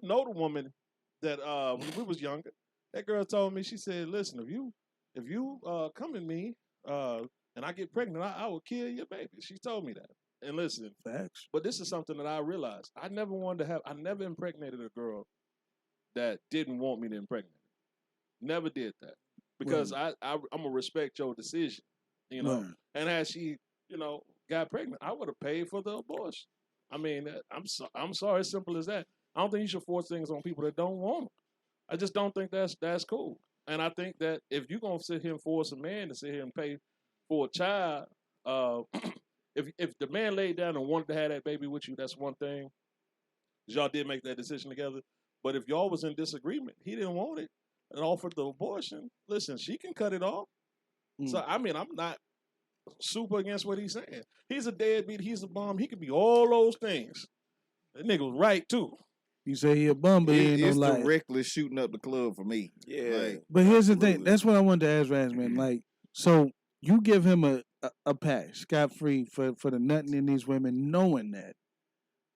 know the woman that when we was younger, that girl told me, she said, listen, if you come in me and I get pregnant, I will kill your baby. She told me that. And listen, Facts. but this is something that I realized. I never impregnated a girl that didn't want me to impregnate her. Never did that. Because I'm going to respect your decision, you know. Right. And as she, got pregnant, I would have paid for the abortion. I mean, I'm sorry, as simple as that. I don't think you should force things on people that don't want them. I just don't think that's cool. And I think that if you're going to sit here and force a man to sit here and pay for a child, if the man laid down and wanted to have that baby with you, that's one thing. 'Cause y'all did make that decision together. But if y'all was in disagreement, he didn't want it and offered the abortion, listen, she can cut it off. So, I mean, I'm not super against what he's saying. He's a deadbeat. He's a bum. He could be all those things. That nigga was right, too. You say he a bum, but he ain't It's no the lie. reckless shooting up the club for me. Yeah. Like, But here's the thing. That's what I wanted to ask Razman. Like, so you give him a pass, scot free for the nutting in these women, knowing that,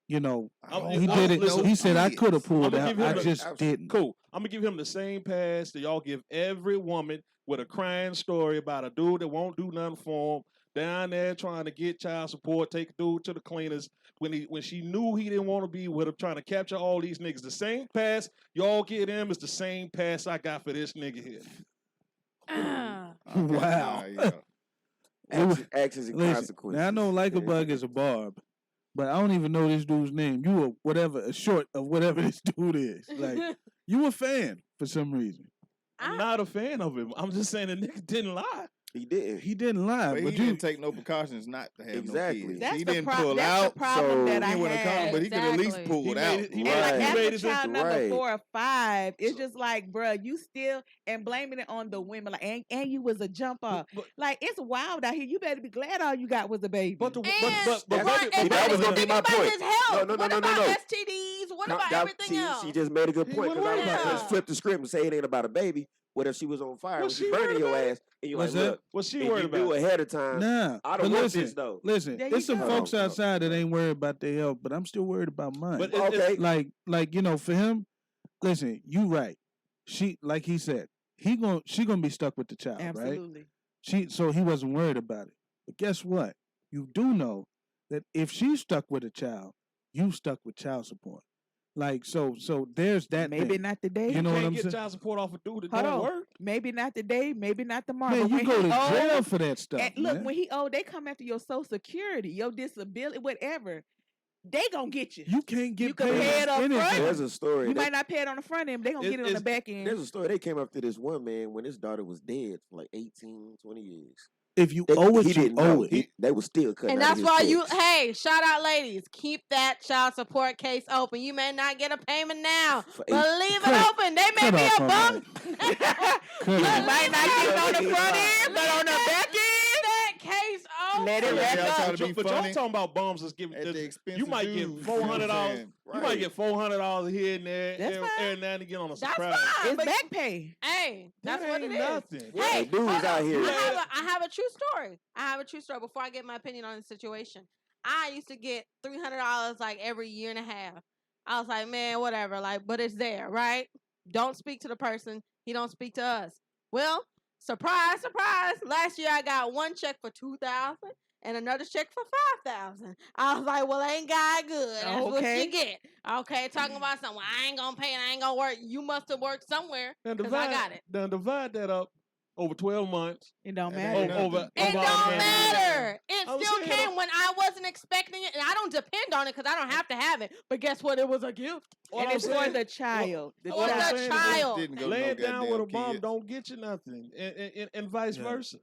he did it. listen, He said I could have pulled I'ma out. give him I the- just didn't. Cool. I'm going to give him the same pass that y'all give every woman with a crying story about a dude that won't do nothing for him, down there trying to get child support, take a dude to the cleaners when she knew he didn't want to be with him, trying to capture all these niggas. The same pass y'all get him is the same pass I got for this nigga here. Wow. Actions and Listen, consequences. now I know like a bug is a barb, but I don't even know this dude's name. You were a short of whatever this dude is. Like you a fan for some reason. I'm not a fan of him. I'm just saying the nigga didn't lie. He didn't. He didn't lie, but but he you didn't take no precautions not to have Exactly. no kids. That's He the didn't pro- pull that's the out, problem so that I he wouldn't had. come, but he could at least Exactly. pull He it made out. it- he And made it- like he after made his child number right. 4 or 5, it's just like, bruh, you still and blaming it on the women, like, and you was a jump off. Like it's wild out here. You better be glad all you got was a baby. But That's- baby- see, that was gonna be my point. His health. No. What about STDs? What about everything else? She just made a good He point because I was went about to on. just flip the script and say it ain't about a baby. What if she was on fire? What's Was she she burning worried your about? ass? And you're What's like, that? look, What's she if worried you knew about? ahead of time, Nah, I but don't want listen, this though. Listen, There there's you some go. folks outside that ain't worried about their health, but I'm still worried about mine. But Okay. like for him, listen, you right. She like he said, she gonna be stuck with the child, right? Absolutely. So he wasn't worried about it. But guess what? You do know that if she's stuck with a child, you stuck with child support. Like so there's that. Maybe thing. not today. You know what Can't I'm get saying? child support off a dude that Hold don't on. work. Maybe not today, maybe not tomorrow. Man, but you when go he to jail old, for that stuff. and look, man. when he old, they come after your Social Security, your disability, whatever. They gonna get you. You can't get You can paid pay it up anything. front. There's a story. You that- might not pay it on the front end, but they gonna get it on the back end. There's a story. They came up to this one man when his daughter was dead for like 18, 20 years. If you They, owe it, he you didn't owe know. it. They was still cutting And out that's his why checks. you, hey, shout out ladies, keep that child support case open. You may not get a payment now, For but eight- leave Cut- it open. They may cut be off a on bum. Cut You it. might not get it on the front end, but on the Leave back end, that case open. let it Yeah, wrap y'all up. trying to be But y'all funny talking about bums that's giving. at the expense You of might get dudes, you know what I'm $400. saying? You might get $400 here and there, That's every now and again on a That's surprise. fine. It's but- back pay. Hey, that's That what it ain't is. nothing. Hey, dudes hold out on. here. I have a true story. Before I get my opinion on the situation. I used to get $300 like every year and a half. I was like, man, whatever. Like, but it's there, right? Don't speak to the person. He don't speak to us. Well, surprise, surprise. Last year I got one check for $2,000 and another check for $5,000. I was like, well, ain't God good? That's what Okay. you get. Okay, talking about something. Well, I ain't gonna pay and I ain't gonna work. You must have worked somewhere Now because I got it. Now divide that up over 12 months. It don't And matter. ain't nothing. Over It don't matter. It I'm still saying, came when I wasn't expecting it, and I don't depend on it because I don't have to have it. But guess what? It was a gift. And it's for the child. The For the child. child. Didn't go to Laying no down with a goddamn bum kids. don't get you nothing, and vice Yeah. versa.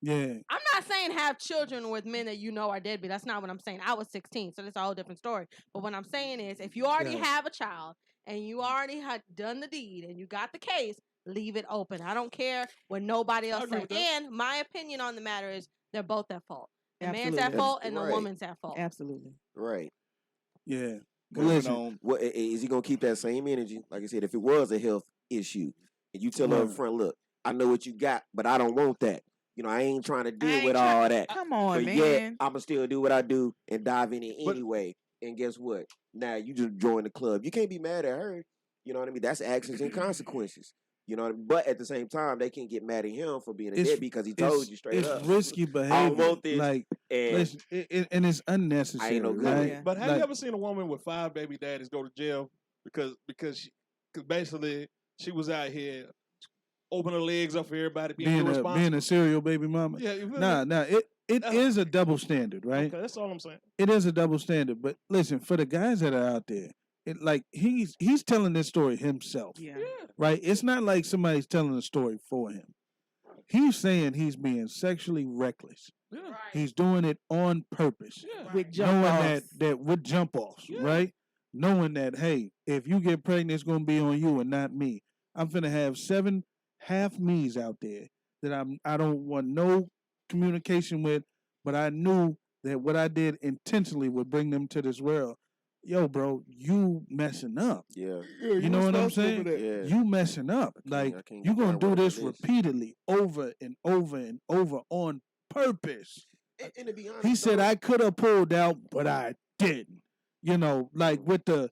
Yeah. I'm not saying have children with men that you know are deadbeat. That's not what I'm saying. I was 16, so that's a whole different story. But what I'm saying is, if you already Yeah. have a child and you already had done the deed and you got the case, leave it open. I don't care what nobody else agree says. with that. And my opinion on the matter is, they're both at fault. The man's Absolutely. at fault and Right. the woman's at fault. Absolutely. Right. Yeah. But Moving listen, on. What is he gonna keep that same energy? Like I said, if it was a health issue, and you tell her up Right. front, look, I know what you got, but I don't want that. You know, I ain't trying to deal ain't with try- all that. Come on, But man. yet, I'ma still do what I do and dive in it But- anyway. And guess what? Now you just join the club. You can't be mad at her. You know what I mean? That's actions and consequences. You know what I mean? But at the same time, they can't get mad at him for being a It's- deadbeat because he told you straight it's up. risky I behavior. don't want this. Like, And listen, and it's unnecessary, no good with right? it. But have Like, you ever seen a woman with 5 baby daddies go to jail because basically she was out here opening her legs up for everybody being being irresponsible? a serial baby mama? Yeah, you feel Nah, me? nah. It Uh, is a double standard, right? Okay, that's all I'm saying. It is a double standard. But listen, for the guys that are out there, it like he's telling this story himself, Yeah. right? It's not like somebody's telling a story for him. He's saying he's being sexually reckless. Yeah. He's doing it on purpose. Yeah. With jump Knowing offs. that with jump offs, Yeah. right? Knowing that, hey, if you get pregnant, it's gonna be on you and not me. I'm finna have 7 half me's out there that I don't want no communication with, but I knew that what I did intentionally would bring them to this world. Yo, bro, you messing up. yeah, You know what I'm saying? yeah. You messing up. I Like can't you get gonna down do with this this. repeatedly over and over and over on purpose. And to be honest, He said though, I could have pulled out, but I didn't. You know, like with the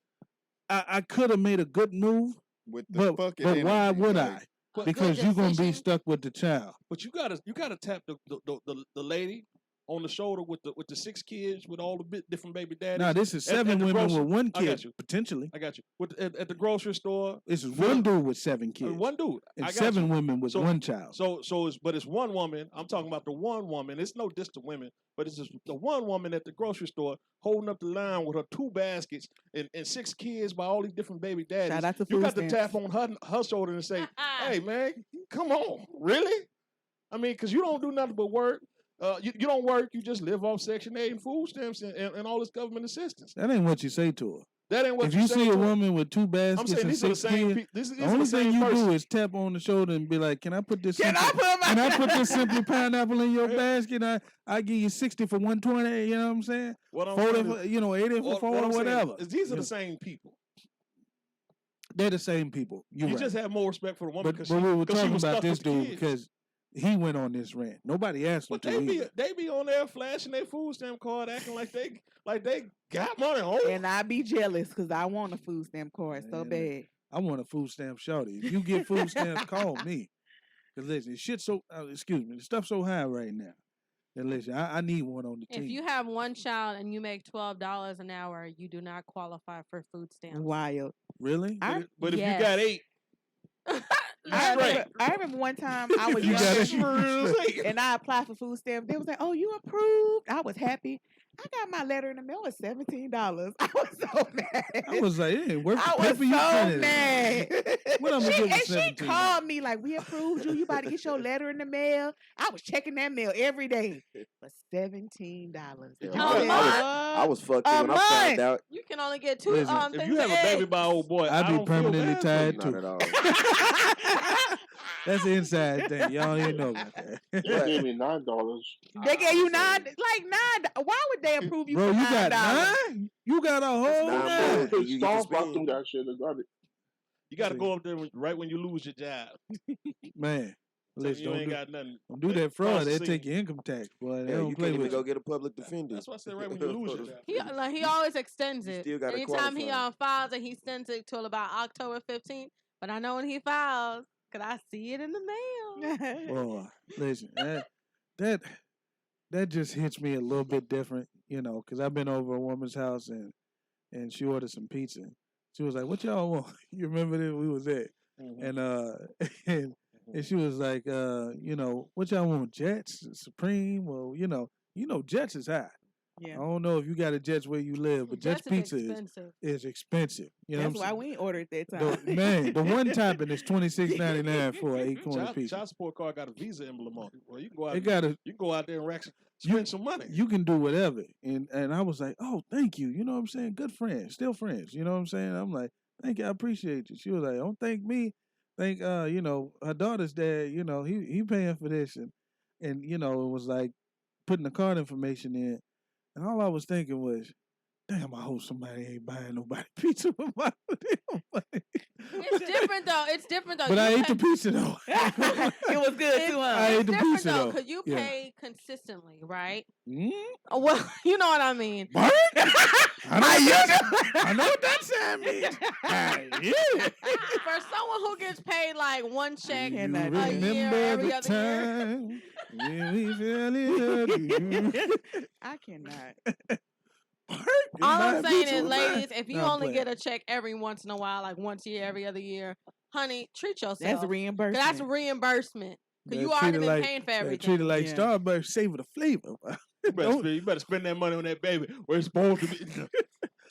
I could have made a good move, with the but fucking why energy, would like, I? But, Because good you're gonna be decision. stuck with the child. but you gotta tap the lady on the shoulder with the 6 kids with all the different baby daddies. Now this is At- at 7 the women grocery- with 1 I got kid you. potentially. I got you. At the grocery store, This is Phil- 1 dude with 7 kids. one dude. and I got 7 you. women with So- 1 child. So it's one woman. I'm talking about the one woman. It's no diss to women, but it's just the one woman at the grocery store holding up the line with her 2 baskets and 6 kids by all these different baby daddies. Shout out to You food got to stamps. tap on her shoulder and say, "Hey man, come on, really?" I mean, because you don't do nothing but work. You don't work. You just live off Section 8 and food stamps and all this government assistance. That ain't what you say to her. That ain't what If you say see a to her. woman with 2 I'm baskets saying and these are the 6 same kids, people. These the are only the same thing you person. do is tap on the shoulder and be like, "Can I put this? Can I Simply, put my can I put this Simply Pineapple in your basket? I give you 60 for 120. You know what I'm saying? What I'm 40 saying for, is- 80 for what 4 I'm or saying whatever. is these are You the know, same people. They're the same people. You Right. just have more respect for the woman But because we were she talking was about stuck this with the dude kids. because he went on this rant. Nobody asked him But to. they either. be on there flashing their food stamp card, acting like they got money on. And I be jealous because I want a food stamp card so Man, bad. I want a food stamp shorty. If you get food stamps, call me. Cause listen, shit's so excuse me, the stuff's so high right now. And listen, I need one on the team. If you have 1 child and you make $12 an hour, you do not qualify for food stamps. Wild. Really? But if you got 8, I remember one time I was You got younger it. and I applied for food stamps. They was like, "Oh, you approved." I was happy. I got my letter in the mail at $17. I was so mad. I was like, it ain't worth I the was paper you so printed. mad. What I'm gonna She, do with and she 17? called me like, "We approved you. You about to get your letter in the mail." I was checking that mail every day for $17. Yeah, A I was fucked A when I found month. out. You can only get 2 Listen, things if you have of a baby eggs. by old boy, I'd I be don't feel permanently bad for you. tied Not too. at all. That's an inside thing. Y'all didn't know about that. They gave me $9. They gave you $9. Why would they approve you Bro, for you $9? got 9? You got a whole That's 9. $9. You get to Starbucks do spend. that shit. You got to go up there right when you lose your job. Man, listen, you don't ain't do, got nothing. don't do that fraud. Cross the They scene. take your income tax, boy. They Yeah, don't you play can't even with go you. get a public defender. That's why I said right when you lose your job. He always extends it. still gotta Anytime he qualify. files it, he sends it till about October 15th. But I know when he files, because I see it in the mail. Boy, listen, that just hits me a little bit different, you know, because I've been over a woman's house and she ordered some pizza. She was like, "What y'all want?" You remember that we was there, and and she was like, "You know, what y'all want? Jets, Supreme? Well, you know, Jets is high. Yeah. I don't know if you got a Jets where you live, but Jets Jets is pizza is expensive. You know That's what why I'm we ain't ordered that saying? time. Man, the one topping is $26.99 for an 8-corner pizza. Child support card got a Visa emblem on it. Well, you can go out. You can go out there and spend some money. You can do whatever. And I was like, "Oh, thank you." You know what I'm saying? Good friends, still friends. You know what I'm saying? I'm like, "Thank you, I appreciate you." She was like, "Don't thank me. Thank you know, her daughter's dad, you know, he paying for this." And you know, it was like putting the card information in. And all I was thinking was, damn, I hope somebody ain't buying nobody pizza with my money. It's different though. It's different though. But I You ate the pizza though. It was good too, huh? I ate It's the different pizza though, though. because you Yeah. pay consistently, right? Mm? Well, you know what I mean. What? I know what that sound means. For someone who gets paid like one check a year, Remember every the other year. time when we fell in love. I cannot. All Buy I'm saying pizza is, with mine. ladies, if you No, I'm only playing. get a check every once in a while, like once a year, every other year, honey, treat yourself. That's reimbursement. That's reimbursement. Because you Treat already it been like- paying for yeah, everything. Treat it like Yeah. Starbucks, savor the flavor. You better spend that money on that baby where it's supposed to be.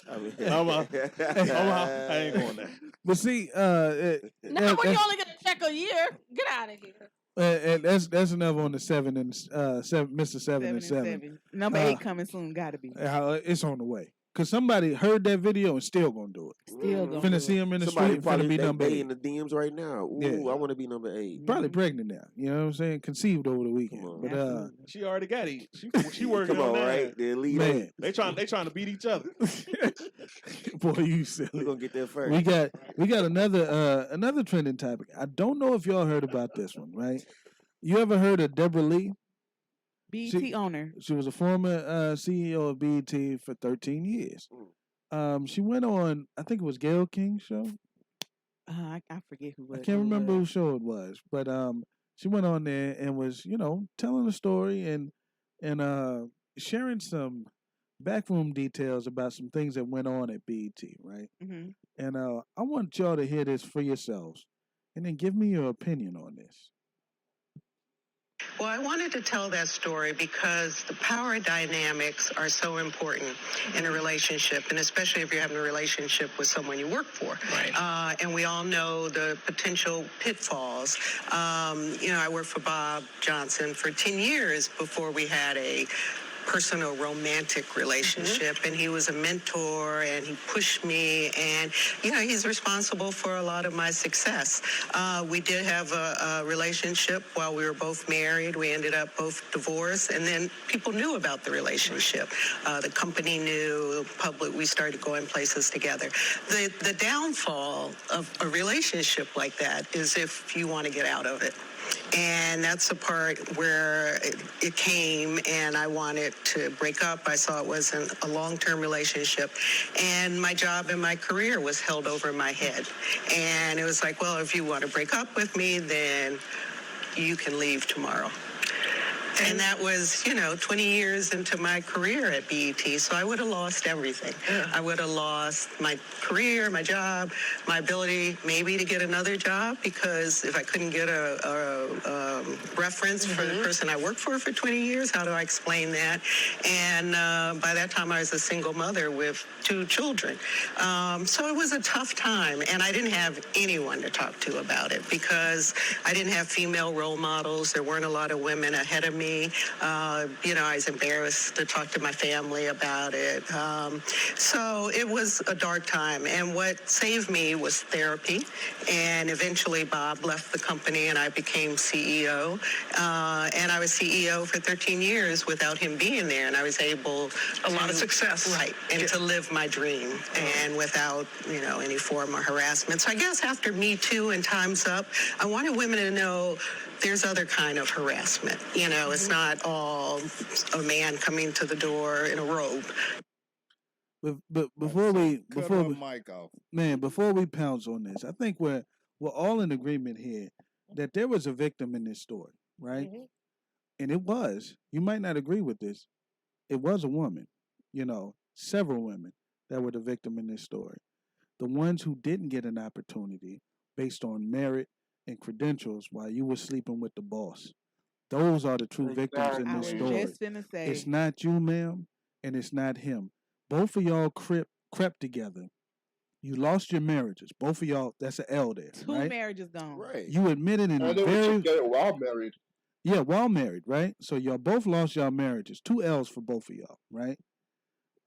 I mean, I ain't going there. But see, Not when you only get a check a year. Get out of here. and that's enough on the 7 and 7, Mr. 7 and 7. Number 8 coming soon. Gotta be. It's on the way. Cause somebody heard that video and still gonna do it. Still gonna Finna do see it. him in the Somebody street. probably Finna be number they 8. in the DMs right now. Ooh, Yeah. I want to be number 8. Probably pregnant now. You know what I'm saying? Conceived over the weekend. But She already got it. She working Come on, that. right? The elite man, 8. They trying to beat each other. boy, you silly. We're gonna get there first. We got another trending topic. I don't know if y'all heard about this one, right? You ever heard of Deborah Lee? BET owner. She was a former CEO of BET for 13 years. She went on, I think it was Gayle King's show. I forget who. I can't remember whose show it was, but she went on there and was, you know, telling a story and sharing some backroom details about some things that went on at BET, right? Mm-hmm. And I want y'all to hear this for yourselves, and then give me your opinion on this. Well, I wanted to tell that story because the power dynamics are so important in a relationship, and especially if you're having a relationship with someone you work for. Right. And we all know the potential pitfalls. You know, I worked for Bob Johnson for 10 years before we had a personal romantic relationship, and he was a mentor and he pushed me, and you know, he's responsible for a lot of my success. We did have a relationship while we were both married. We ended up both divorced, and then people knew about the relationship. The company knew, public, we started going places together. The downfall of a relationship like that is if you want to get out of it. And that's the part where it came, and I wanted to break up. I saw it wasn't a long-term relationship, and my job and my career was held over my head. And it was like, well, if you want to break up with me, then you can leave tomorrow. And that was, you know, 20 years into my career at BET, so I would have lost everything. I would have lost my career, my job, my ability maybe to get another job, because if I couldn't get a reference for the person I worked for 20 years, how do I explain that? And by that time, I was a single mother with 2 children. So it was a tough time, and I didn't have anyone to talk to about it because I didn't have female role models. There weren't a lot of women ahead of me. You know, I was embarrassed to talk to my family about it. So it was a dark time. And what saved me was therapy. And eventually Bob left the company and I became CEO CEO, and I was CEO for 13 years without him being there, and I was able A lot of success. right, and to live my dream, and without any form of harassment. So I guess after Me Too and Time's Up, I wanted women to know there's other kind of harassment. It's not all a man coming to the door in a robe. But before we mic off. Man, before we pounce on this, I think we're all in agreement here that there was a victim in this story, right? And it was. You might not agree with this. It was a woman. Several women that were the victim in this story. The ones who didn't get an opportunity based on merit and credentials while you were sleeping with the boss. Those are the true victims in this story. Just finna say. It's not you, ma'am, and it's not him. Both of y'all crept together. You lost your marriages. Both of y'all, that's an L there. Two right? marriages gone. Right. You admitted in a they were very... together while married. Yeah, while married, right? So y'all both lost y'all marriages. 2 L's for both of y'all, right?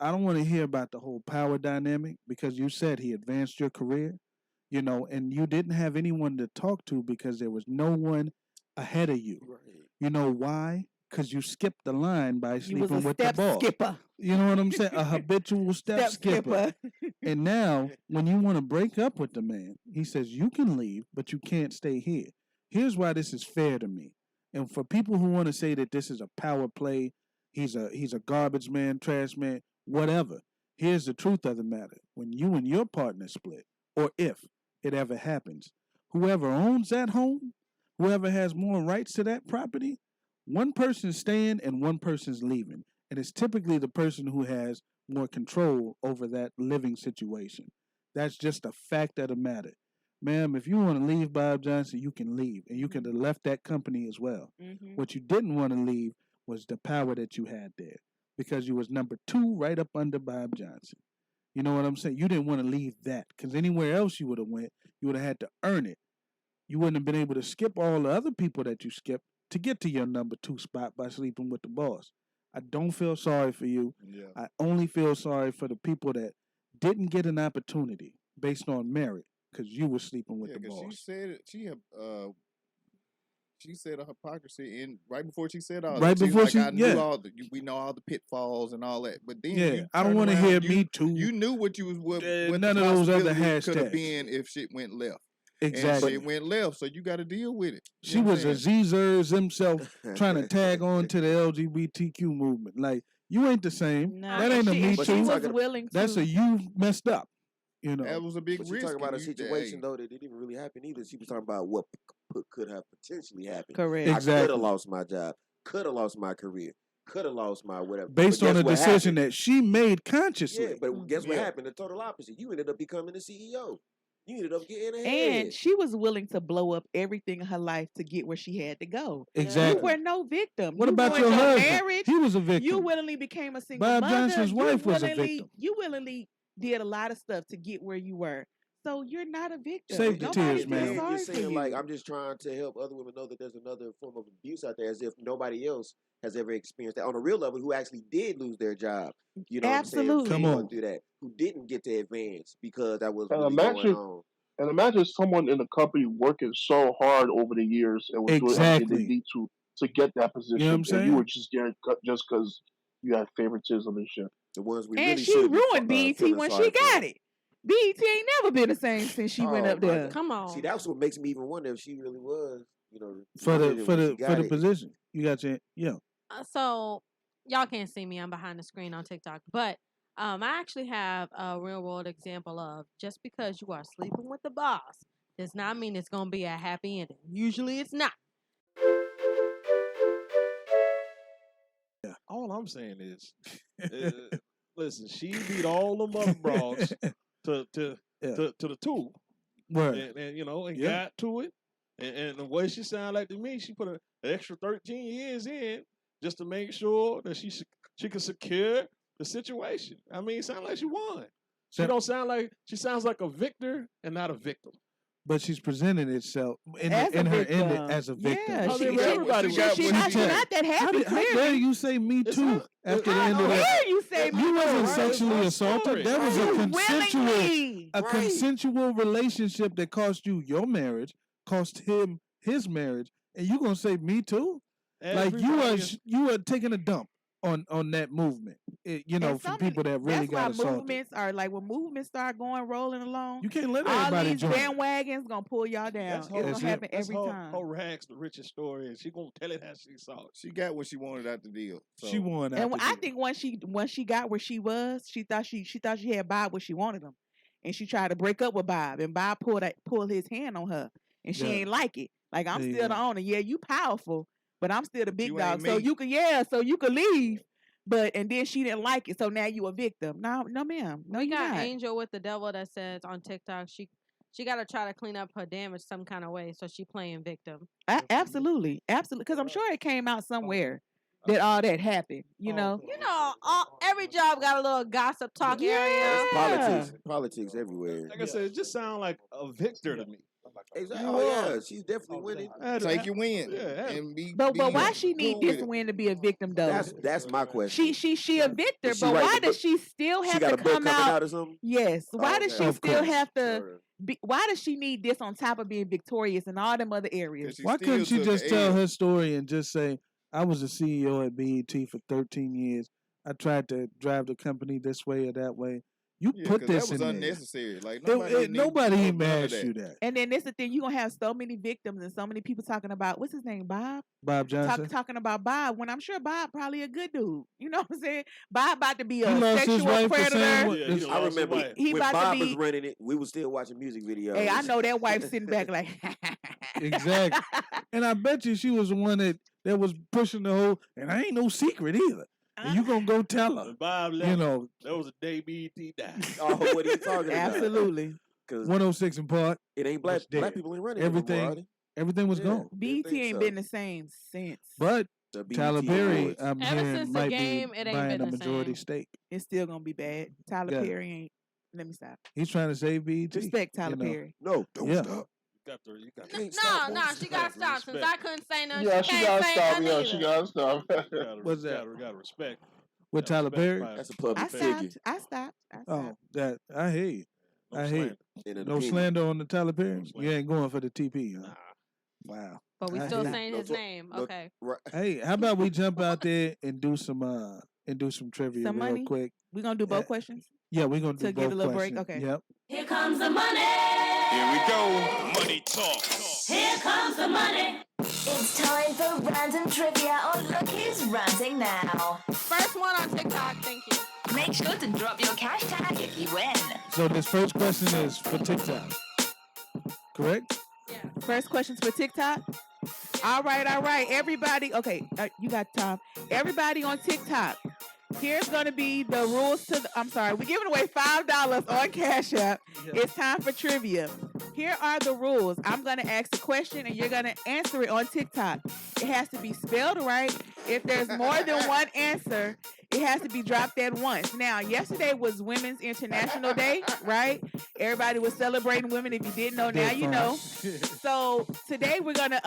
I don't want to hear about the whole power dynamic because you said he advanced your career, and you didn't have anyone to talk to because there was no one ahead of you. Right. You know why? Because you skipped the line by You was sleeping a with the step boss. skipper. You know what I'm saying? A habitual step skipper. And now, when you want to break up with the man, he says, you can leave, but you can't stay here. Here's why this is fair to me. And for people who want to say that this is a power play, he's a garbage man, trash man, whatever. Here's the truth of the matter. When you and your partner split, or if it ever happens, whoever owns that home, whoever has more rights to that property, one person's staying and one person's leaving. And it's typically the person who has more control over that living situation. That's just a fact of the matter. Ma'am, if you want to leave Bob Johnson, you can leave. And you could have left that company as well. What you didn't want to leave was the power that you had there. Because you was number 2 right up under Bob Johnson. You know what I'm saying? You didn't want to leave that. Because anywhere else you would have went, you would have had to earn it. You wouldn't have been able to skip all the other people that you skipped to get to your number 2 spot by sleeping with the boss. I don't feel sorry for you. Yeah. I only feel sorry for the people that didn't get an opportunity based on merit because you were sleeping with the boss. She said she said a hypocrisy in right before she said all right that. Before I knew we know all the pitfalls and all that. But then I don't want to hear Me Too. You knew what you was what none of those other hashtags could have hashtags. been if shit went left. Exactly. And shit went left, so you got to deal with it. She was a Zers himself trying to tag on to the LGBTQ movement. Like, you ain't the same. No, that ain't a Me she Too. was willing to. That's a you messed up. That was a big but risk. You're talking about a situation though that didn't even really happen either. She was talking about what could have potentially happened. Correct. I Exactly. could have lost my job. Could have lost my career. Could have lost my whatever. Based But on a guess what decision happened? that she made consciously. Yeah, but guess what happened? The total opposite. You ended up becoming the CEO. You ended up getting ahead. And she was willing to blow up everything in her life to get where she had to go. Exactly. You were no victim. What You about ruined your husband? marriage. He was a victim. You willingly became a single Bob mother. Johnson's You wife was a willingly- victim. You willingly did a lot of stuff to get where you were. So you're not a victim. Save the Nobody tears, feels man. You're sorry for saying you. like I'm just trying to help other women know that there's another form of abuse out there, as if nobody else has ever experienced that on a real level. Who actually did lose their job? You know Absolutely. what I'm saying? Come Going on. through that, who didn't get to advance because that was And really imagine- going on. And imagine someone in the company working so hard over the years and was doing Exactly. everything they need to get that position. You know what I'm and saying? you were just getting cut just because you had favoritism and shit. The ones we And really she should be ruined BET feeling when sorry she for. got it. BET ain't never been the same since she went Oh, up my there. God. Come on. See, that's what makes me even wonder if she really was, For ruined the it for when the she got for the it. position. You got your So y'all can't see me. I'm behind the screen on TikTok. But I actually have a real world example of just because you are sleeping with the boss does not mean it's going to be a happy ending. Usually it's not. All I'm saying is, listen, she beat all them other bras to the tool, Right. and and Yeah. got to it, and the way she sounded like to me, she put an extra 13 years in just to make sure that she could secure the situation. I mean, it sounds like she won. She sounds like a victor and not a victim. But she's presenting itself in As a her victim. ending as a victim. Yeah, I mean, everybody got she's what she not that How, happy. how dare Clearly, you say Me It's Too not- after the how end of that? dare you say You wasn't right? sexually It's my story. assaulted. That was a You consensual, willingly. consensual relationship that cost you your marriage, cost him his marriage, and you gonna say me too? Like you are taking a dump on that movement. You know, from people that really got That's why assaulted. movements are like when movements start rolling along. You can't let all everybody these join. bandwagons gonna pull y'all down. That's It's gonna happen every time. Her rags the richest story, and she gonna tell it how she saw it. She got what she wanted out the deal. So. She won out And the I deal. think once she got where she was, she thought she had Bob where she wanted him, and she tried to break up with Bob, and Bob pulled his hand on her, and she Yeah. ain't like it. Like, I'm There you still the go. owner. Yeah, you powerful, but I'm still the big You dog. ain't So me. you could leave. But and then she didn't like it, so now you a victim. No, ma'am. No, We you got not. Angel with the devil that says on TikTok she got to try to clean up her damage some kind of way, so she playing victim. Absolutely, because I'm sure it came out somewhere that all that happened. You know. You know, every job got a little gossip talk area. There's politics everywhere. Like I said, it just sounds like a victor to me. Exactly. You Oh are. yeah, she's definitely winning. Take your win. Yeah. And be. But be why she need cool this with it. win to be a victim though? That's my question. She a victor, She but write why the does book- she still She have got to a book come coming out? out or something? Yes. Why does okay. she Of still course. have to? Why does she need this on top of being victorious in all them other areas? Why couldn't she just tell her story and just say, I was the CEO at BET for 13 years. I tried to drive the company this way or that way. You Yeah, put 'cause this that was in unnecessary. Like there. Nobody even none of asked that. you that. And then this the thing, you're gonna have so many victims and so many people talking about what's his name, Bob? Bob Johnson. Talking about Bob when I'm sure Bob probably a good dude. You know what I'm saying? Bob about to be He a lost his sexual wife the same predator. way- this- I remember He when about to Bob was be- running it, we was still watching music videos. Hey, I know that wife sitting back like Exactly. And I bet you she was the one that was pushing the whole, and I ain't no secret either. And you gonna go tell her. When Bob left, You know, that was a day BET died. Oh, what are you talking about? Absolutely. Because 106 in Park. it ain't black was dead. people ain't running it no more, are Everything. they? Everything was Yeah. gone. BT ain't so. been the same since. But The BET Tyler Perry, Awards. I'm Ever hearing, since the might game, be it ain't buying been a the majority same. stake. It's still gonna be bad. Tyler Yeah. Perry ain't. Let me stop. He's trying to save BET. Respect Tyler you know. Perry. No, don't Yeah. stop. You got Can't No, stop, no, boys. she got to stop. Since I couldn't say nothing, Yeah, she she can't gotta say stop. nothing Yeah, either. she gotta stop. What's that? You gotta respect. With Gotta Tyler respect Perry? Bob. That's a public I figure. stopped. I stopped. Oh, that I hear you. No I hear slander. you. In an No opinion. slander on the Tyler Perry. You slander. ain't going for the TP, huh? Nah. Wow. But we I still hear you. saying No his to- name. no- Okay. Right. Hey, how about we jump out there and do some trivia Some real money? quick? We gonna do both Yeah. questions? Yeah, we're gonna do To both get a little break? questions. Okay. Yep. Here comes the money. Here we go. Money talk. Here comes the money. It's time for random trivia. Oh, look, he's ranting now. First one on TikTok. Thank you. Make sure to drop your cash tag if you win. So this first question is for TikTok. Correct? First questions for TikTok. All right. Everybody, okay, you got time. Everybody on TikTok. Here's gonna be the rules to. I'm sorry, we're giving away $5 on Cash App. It's time for trivia. Here are the rules. I'm gonna ask a question and you're gonna answer it on TikTok. It has to be spelled right. If there's more than one answer, it has to be dropped at once. Now, yesterday was Women's International Day, right? Everybody was celebrating women. If you didn't know, now you know. So today we're gonna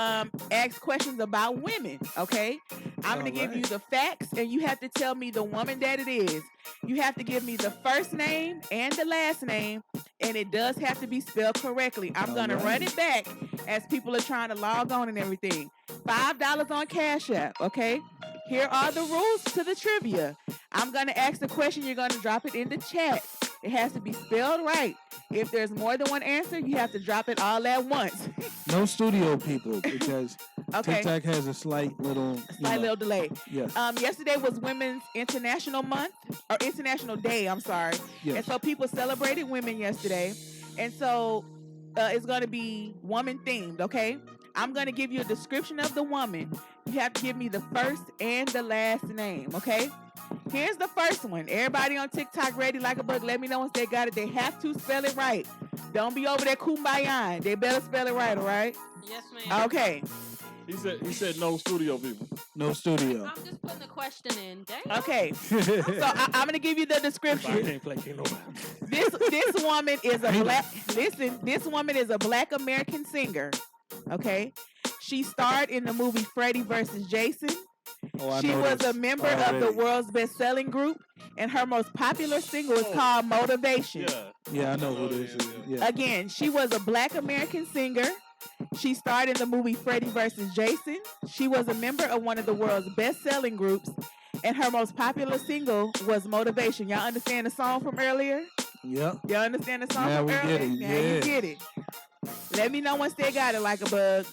ask questions about women. Okay, I'm gonna give you the facts, and you have to tell me the woman that it is. You have to give me the first name and the last name, and it does have to be spelled correctly. I'm gonna run it back as people are trying to log on and everything. $5 on Cash App. Okay. Here are the rules to the trivia. I'm gonna ask the question. You're gonna drop it in the chat. It has to be spelled right. If there's more than one answer, you have to drop it all at once. No studio people because Okay. TikTok has a slight little Little delay. Yes. Yesterday was Women's International Month or International Day. I'm sorry. Yes. And so people celebrated women yesterday, and so it's going to be woman themed. Okay. I'm going to give you a description of the woman. You have to give me the first and the last name. Okay. Here's the first one. Everybody on TikTok ready like a bug. Let me know once they got it. They have to spell it right. Don't be over there kumbaya. They better spell it right. All right. Yes, ma'am. Okay. He said no studio people. No studio. I'm just putting the question in. Dang. Okay. So I'm gonna give you the If I description. can't play, can't nobody. This woman is a black. Listen, this woman is a Black American singer. Okay. She starred in the movie Freddy vs. Jason. Oh, I She know was this a member of the already. world's best-selling group, and her most popular single is called Motivation. Yeah. Yeah, I know who this is. Yeah. Again, she was a Black American singer. She starred in the movie Freddy vs. Jason. She was a member of one of the world's best-selling groups, and her most popular single was Motivation. Y'all understand the song from earlier? Yep. Y'all understand the song Now from we earlier? get it. Now you get it. Let me know once they got it like a bug.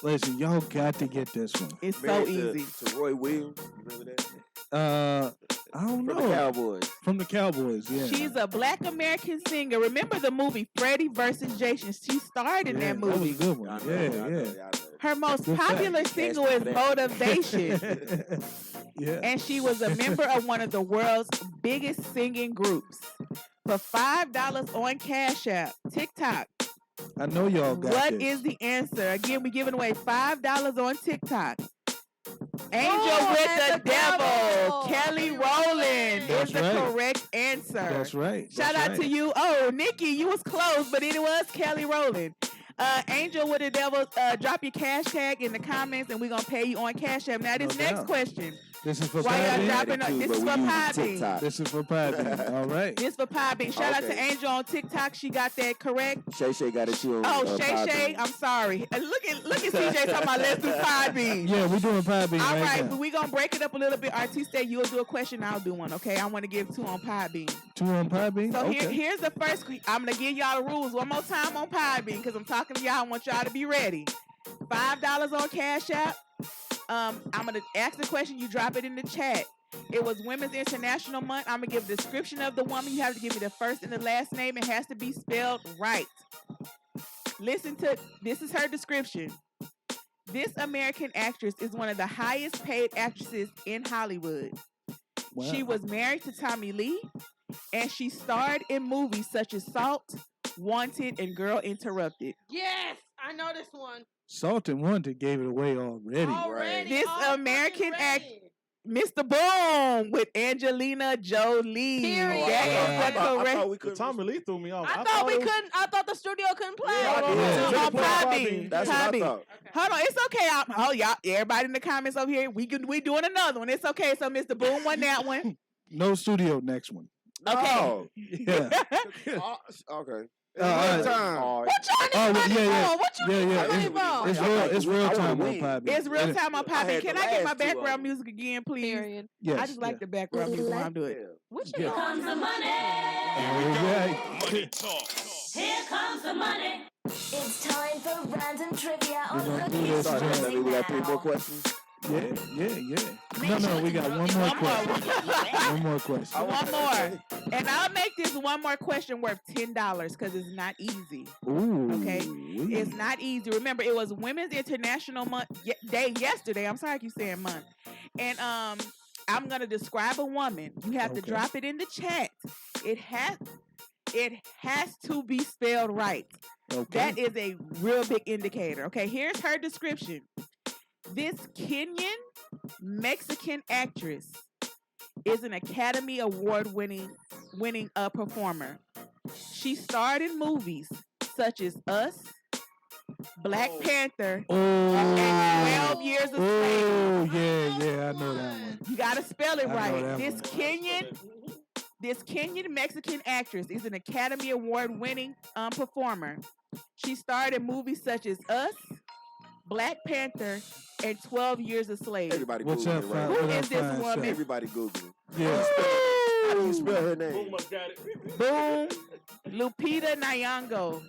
Listen, y'all got to get this one. It's Married so easy. To Roy Williams. You remember that? I don't know. From the Cowboys. From the Cowboys, yeah. She's a Black American singer. Remember the movie Freddy vs. Jason? She starred in that movie. That was a good one. Yeah. Her most Good popular fact. single is Motivation. Yeah. And she was a member of one of the world's biggest singing groups. For $5 on Cash App, TikTok. I know y'all got What this. is the answer? Again, we're giving away $5 on TikTok. Angel with the Devil. Kelly Rowland That's is the right. correct answer. That's right. Shout That's out right. to you. Oh, Nikki, you was close, but it was Kelly Rowland. Angel with the Devil, drop your cash tag in the comments, and we're going to pay you on Cash App. Now, this No next doubt. question. This is for Why y'all Pie dropping? Bean? This is for Pie Bean. This is for Pie Bean. All right. This for Pie Bean. Shout out to Okay. Angel on TikTok. She got that correct. Shay Shay got it too on Oh, Shay Pie Shay, Bean. I'm sorry. Look at CJ talking about let's do Pie Bean. Yeah, we're doing Pie Bean All right, now. but we're going to break it up a little bit. Artiste, you'll do a question, I'll do one, okay? I want to give 2 on Pie Bean. 2 on Pie Bean? So okay. here's the first. I'm going to give y'all the rules one more time on Pie Bean because I'm talking to y'all. I want y'all to be ready. $5 on Cash App. I'm going to ask the question. You drop it in the chat. It was Women's International Month. I'm going to give a description of the woman. You have to give me the first and the last name. It has to be spelled right. Listen to, this is her description. This American actress is one of the highest paid actresses in Hollywood. Wow. She was married to Tommy Lee, and she starred in movies such as Salt, Wanted, and Girl Interrupted. Yes, I know this one. Salt and Wanted gave it away already. This American act, Mr. Boom, with Angelina Jolie. Period. That is the correct. The Tommy Lee threw me off. I thought we couldn't. I thought the studio couldn't play. On Pie Bean. That's what Pie I Bean. thought. Hold on, it's okay. Y'all, everybody in the comments over here, we doing another one. It's okay. So Mr. Boom won that one. No studio next one. Okay. Oh. Yeah. Okay. All right. Time. All right. What y'all Oh, need money yeah. for? What you need Yeah. money for? It's real I wanna time on win. Pie Bean. It's real time on I Pie Bean. had Can the I get my last two of background them. music again, please? Period. Yes. I just like the background music when I do it. What Here you comes the money. Money talk. Here comes the money. It's time for random trivia on gonna do Cookies this Sorry, again. Sammy, we got 3 more Now. questions. Yeah. No, we got one more question. One more question. One more. And I'll make this one more question worth $10 because it's not easy. Ooh. Okay. It's not easy. Remember, it was Women's International Day yesterday. I'm sorry I keep saying month. And I'm gonna describe a woman. You have to Okay. drop it in the chat. It has to be spelled right. Okay. That is a real big indicator. Okay, here's her description. This Kenyan Mexican actress is an Academy Award winning performer. She starred in movies such as Us, Black Panther, and 12 Years a Slave. Oh, yeah, I know that one. You gotta spell it I know right. that This Kenyan Mexican actress is an Academy Award winning performer. She starred in movies such as Us, Black Panther, and 12 Years a Slave. Everybody What's Googling up, it fam? right Who What is up, this fine woman? self? Everybody Googling. Yeah. How do you spell her name? Boom, I got it. Boom, Lupita Nyong'o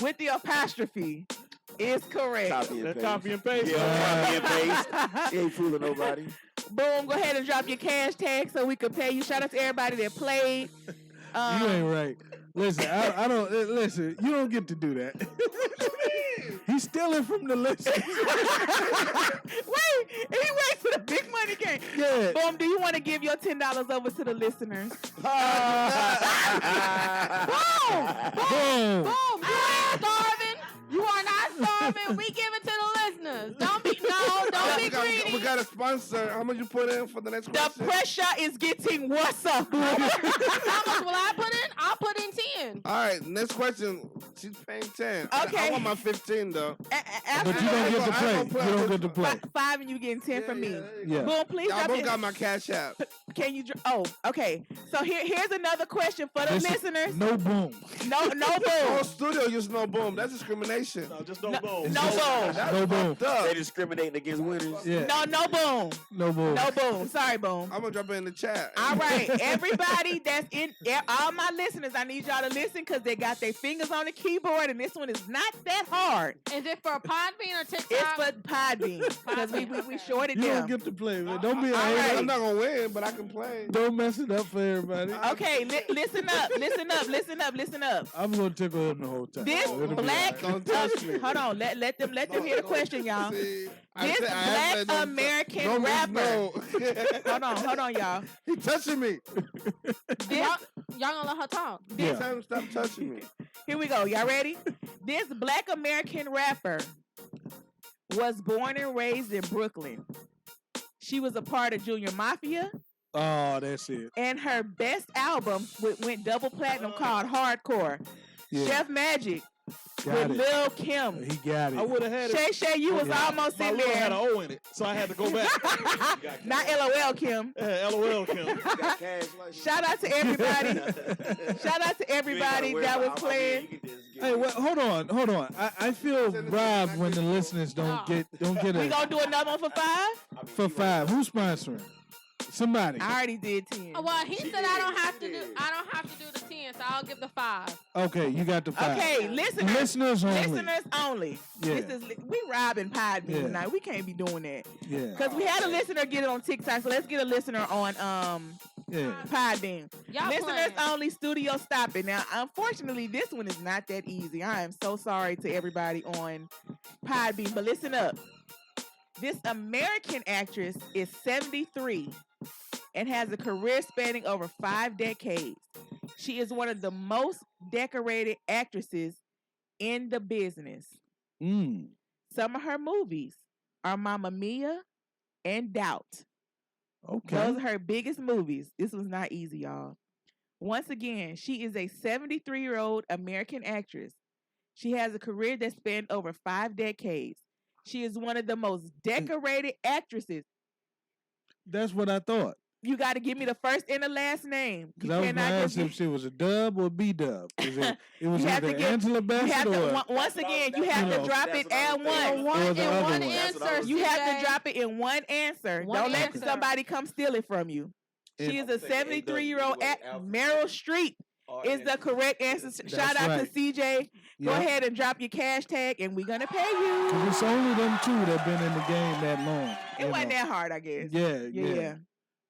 with the apostrophe is correct. Copy and That paste. copy and paste. Yeah, copy and paste. He ain't fooling nobody. Boom, go ahead and drop your cash tag so we can pay you. Shout out to everybody that played. You ain't right. Listen, I don't listen. You don't get to do that. He's stealing from the list. Wait, he waits for the big money game. Yeah. Boom, do you want to give your $10 over to the listeners? Boom! Boom. Boom! You ain't starving. You are not starving. We give it to the listeners. Don't be greedy. We got a sponsor. How much you put in for the next The question? pressure is getting worse. How much will I put in? I'll put in 10. All right, next question. She's paying 10. Okay. I want my 15 though. But you don't get to play. You don't get to play. 5 and you getting 10 from me. Yeah. Boom, please. Y'all drop both it. got my cash app. Can you? Okay. So here's another question for the listeners. No boom. No Whole boom. studio use no boom. That's discrimination. No, just no boom. No boom. That's No boom. fucked up. They discriminating against winners. Yeah. No boom. No boom. No boom. Sorry, boom. I'm gonna drop it in the chat. All right, everybody that's in, all my listeners, I need y'all to listen because they got their fingers on the keyboard, and this one is not that hard. Is it for Podbean or TikTok? It's for Podbean because we shorted You down. don't get to play, man. Don't be a All hater. right. I'm not gonna win, but I can play. Don't mess it up for everybody. Okay, listen up. I'm gonna tickle him the whole time. This It'll be black, all right. Don't touch me. hold on, let them hear the question, y'all. See, This black American rapper. Hold on, y'all. He touching me. Y'all gonna let her talk? Yeah. Tell him stop touching me. Here we go. Y'all ready? This black American rapper was born and raised in Brooklyn. She was a part of Junior Mafia, Oh, that's it. and her best album went double platinum called Hardcore. Yeah. Chef Magic Got with it. Lil Kim. He got I it. would have had it. Shay, you was almost My in little had an there. O in it, so I had to go back. Not LOL Kim. Yeah, LOL, Kim. Got cash like Shout out to everybody. Shout out to everybody that was playing. Hey, well, hold on. I feel robbed when the listeners don't get We a gonna do another one for 5? for 5. Who's sponsoring? Somebody. I already did 10. Well, he said I don't have to do the 10, so I'll give the 5. Okay, you got the 5. Okay, listeners. Listeners only. Listeners only. Yeah. We robbing Podbean Yeah. tonight. We can't be doing that. Yeah. Because we had a listener get it on TikTok, so let's get a listener on Yeah. Podbean. Y'all Listeners playing. only, studio stop it. Now, unfortunately, this one is not that easy. I am so sorry to everybody on Podbean, but listen up. This American actress is 73 and has a career spanning over 5 decades. She is one of the most decorated actresses in the business. Mm. Some of her movies are Mamma Mia and Doubt. Okay. Those are her biggest movies. This was not easy, y'all. Once again, she is a 73-year-old American actress. She has a career that spanned over 5 decades. She is one of the most decorated actresses. That's what I thought. You got to give me the first and the last name. You Because I was going to cannot ask just if she was a dub or B dub. It was You have to either get- Angela you Bassett have to, or once again, you have to drop it at one. Or the other one. answer. You have to drop it in one answer. One Don't answer. let somebody come steal it from you. She is a 73-year-old Meryl Streep is the correct answer. Shout out right. to CJ. Go Yep. ahead and drop your cash tag, and we're gonna pay you. 'Cause it's only them two that been in the game that long. It you wasn't know. that hard, I guess. Yeah.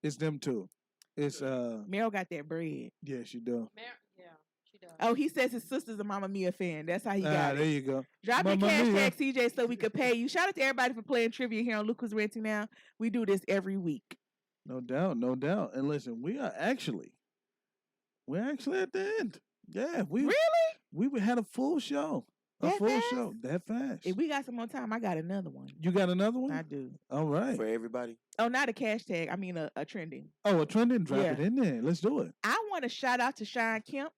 It's them two. It's Meryl got that bread. yeah, she do. Yeah, she does. Oh, he says his sister's a Mamma Mia fan. That's how he got There it. you go. Drop your Mamma cash Mia. tag, CJ, so we could pay you. Shout out to everybody for playing trivia here on Look Who's Renting Now. We do this every week. No doubt, no doubt. And listen, we're actually at the end. Yeah, we had a full show. A That full fast? show. That fast. If we got some more time, I got another one. You got another one? I do. All right. For everybody. Oh, not a cash tag. I mean a trending. Oh, a trending, drop Yeah. it in there. Let's do it. I want to shout out to Sean Kemp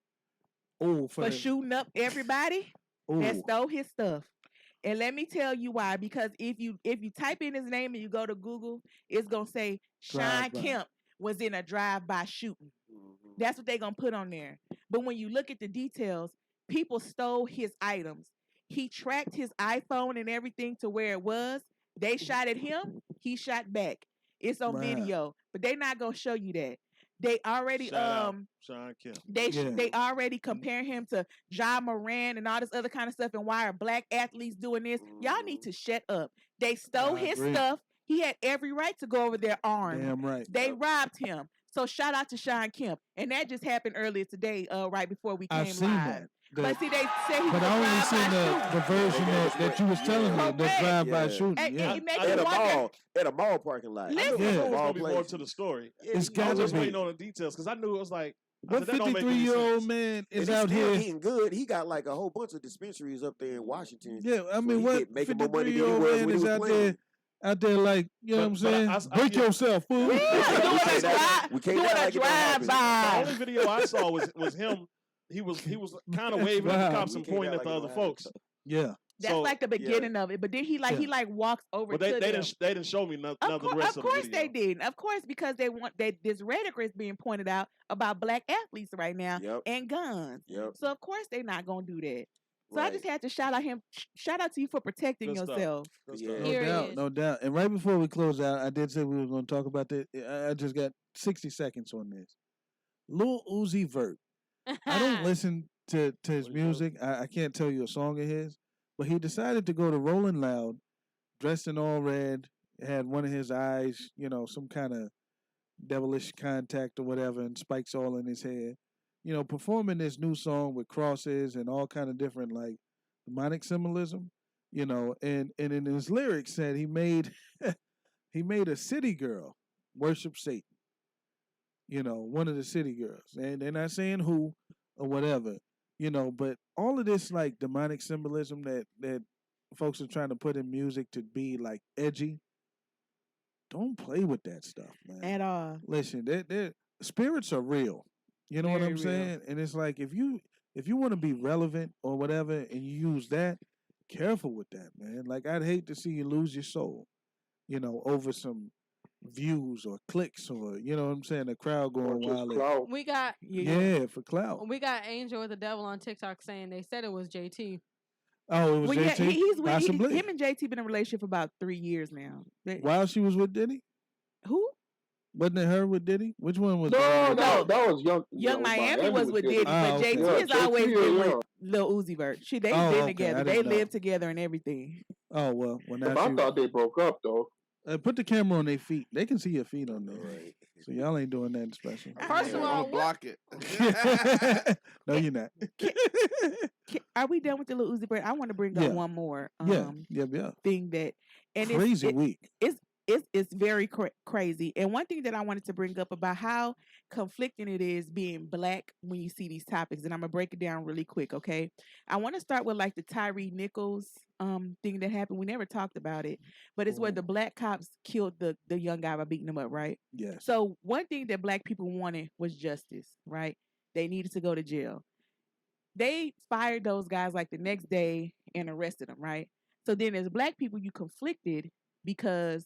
Oh, for the- shooting up everybody that Ooh. stole his stuff. And let me tell you why. Because if you type in his name and you go to Google, it's gonna say Sean Drive-by. Kemp was in a drive-by shooting. That's what they're gonna put on there. But when you look at the details, people stole his items. He tracked his iPhone and everything to where it was. They shot at him. He shot back. It's on Wow. video, but they're not gonna show you that. They already Shout out Sean Kemp. they already compare him to Ja Moran and all this other kind of stuff. And why are black athletes doing this? Y'all need to shut up. They stole I his agree. stuff. He had every right to go over there armed. Damn right. They robbed him. So shout out to Sean Kemp. And that just happened earlier today, right before we came I've seen live. that. But see, they said he But was I only drive-by seen the version that you was telling me, the Correct. drive-by Yeah. shooting. And Yeah. it makes At you a wonder. mall. At a mall parking lot. Listen. I knew there was Ball gonna be more place. to the story. It's I was gotta just be. waiting on the details because I knew it was like. I What said, that don't make any 53-year-old sense. man And is he's out still here? eating good. He got like a whole bunch of dispensaries up there in Washington. Yeah, I So mean, he what get- making more money than he 53-year-old was man when he is was out playing. there like, you know what I'm saying? Break yourself, fool. Yeah, doing a drive, We can't doing act a like it don't happen. The drive-by. only video I saw was him he was kind of waving at the Wow. cops and pointing at the other folks. Yeah. That's So- like the beginning of it. But then he walks over But to they them. didn't show me none of the rest Of of course the they video. did. Of course, because this rhetoric is being pointed out about black athletes right now Yep. and guns. Yep. So of course they're not gonna do that. So I Right. just had to shout out to you for protecting Good stuff. yourself. Good Yeah. stuff. No Here it doubt, is. no doubt. And right before we close out, I did say we were going to talk about that. I just got 60 seconds on this. Lil Uzi Vert. I don't listen to his music. I can't tell you a song of his, but he decided to go to Rolling Loud, dressed in all red, had one of his eyes, some kind of devilish contact or whatever, and spikes all in his head. Performing this new song with crosses and all kind of different like demonic symbolism, and in his lyrics said he made he made a city girl worship Satan. One of the city girls, and they're not saying who or whatever, but all of this like demonic symbolism that folks are trying to put in music to be like edgy. Don't play with that stuff, man. At all. Listen, they're spirits are real. You know what Very I'm real. saying? And it's like if you want to be relevant or whatever, and you use that, careful with that, man. Like I'd hate to see you lose your soul, over some views or clicks or what I'm saying, the crowd going wild. We got Yeah, for clout. we got Angel or the Devil on TikTok saying they said it was JT. Oh, it was Well, yeah, JT. he's with Possibly. him and JT been in a relationship for about 3 years now. While she was with Diddy, Who? wasn't it her with Diddy? Which one was? No, that? that was young. Young Miami was with Diddy, Ah, but okay. JT has Yeah, always JT, been yeah. with Lil Uzi Vert. They've Oh, been okay, I together. didn't They know. live together and everything. Oh well, now I she, thought they broke up though. put the camera on their feet. They can see your feet on there. Right. So y'all ain't doing nothing special. First of all, Don't block it. No, you're not. Are we done with the Lil Uzi Vert? I want to bring up Yeah. one more Yeah. thing that and Crazy it's, week. it's very crazy. And one thing that I wanted to bring up about how conflicting it is being black when you see these topics, and I'm gonna break it down really quick, okay? I want to start with like the Tyree Nichols thing that happened. We never talked about it, but it's where the black cops killed the young guy by beating him up, right? Yes. So one thing that black people wanted was justice, right? They needed to go to jail. They fired those guys like the next day and arrested them, right? So then as black people, you conflicted because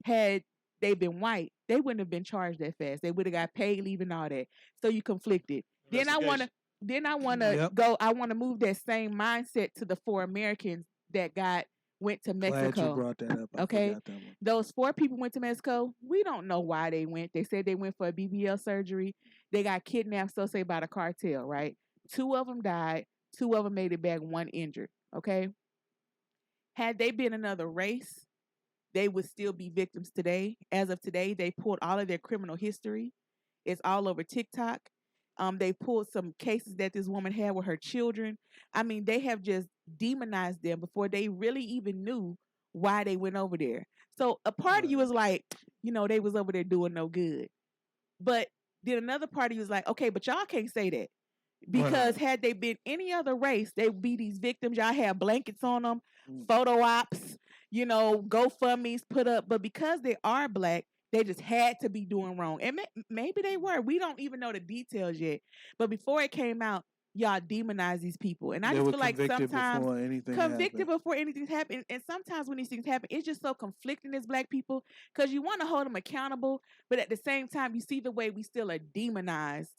had they been white, they wouldn't have been charged that fast. They would have got paid leave and all that. So you conflicted. Then I want to Yep. go. I want to move that same mindset to the 4 Americans that went to Mexico. Glad you brought that up. I Okay. forgot that one. Those 4 people went to Mexico. We don't know why they went. They said they went for a BBL surgery. They got kidnapped, so say by the cartel, right? 2 of them died. 2 of them made it back. 1 injured. Okay. Had they been another race, they would still be victims today. As of today, they pulled all of their criminal history. It's all over TikTok. They pulled some cases that this woman had with her children. I mean, they have just demonized them before they really even knew why they went over there. So a part of you is like, they was over there doing no good. But then another part of you is like, okay, but y'all can't say that. Because had they been any other race, they would be these victims. Y'all have blankets on them, photo ops, GoFundMe's put up. But because they are black, they just had to be doing wrong. And maybe they were. We don't even know the details yet. But before it came out, y'all demonize these people. And I They just were feel like convicted sometimes before anything convicted happened. before anything's happened. And sometimes when these things happen, it's just so conflicting as black people because you want to hold them accountable. But at the same time, you see the way we still are demonized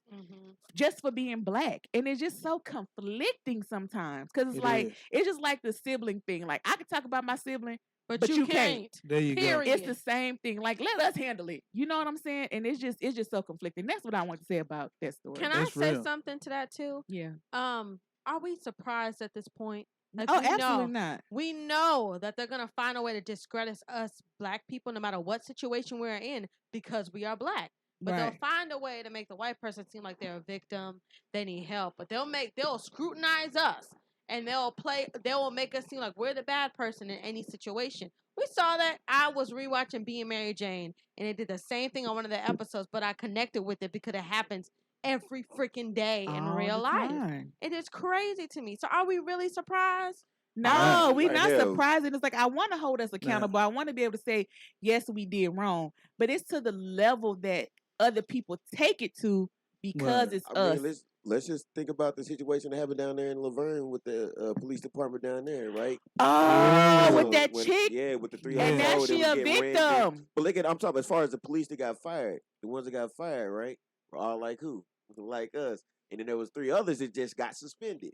just for being black. And it's just so conflicting sometimes because it's It like, is. it's just like the sibling thing. Like I could talk about my sibling, But you can't. There you go. Period. it's the same thing. Like, let us handle it. You know what I'm saying? And it's just so conflicting. That's what I want to say about that story. Can That's I say real. something to that too? Yeah. Are we surprised at this point? Like, Oh, we absolutely know, not. We know that they're gonna find a way to discredit us black people, no matter what situation we're in, because we are black. But Right. they'll find a way to make the white person seem like they're a victim. They need help, but they'll scrutinize us, and they will make us seem like we're the bad person in any situation. We saw that. I was rewatching Being Mary Jane, and it did the same thing on one of the episodes, but I connected with it because it happens every freaking day in All real the life. time. It is crazy to me. So are we really surprised? No, we're Right not there. surprised. And it's like, I want to hold us accountable. I want to be able to say, yes, we did wrong. But it's to the level that other people take it to because Right. it's I us. mean, let's just think about the situation that happened down there in Laverne with the police department down there, right? Oh, with that When- chick. Yeah, with the 3 And now she a victim. But look at, I'm talking as far as the police that got fired. The ones that got fired, right? Were all like who? Like us. And then there was 3 others that just got suspended.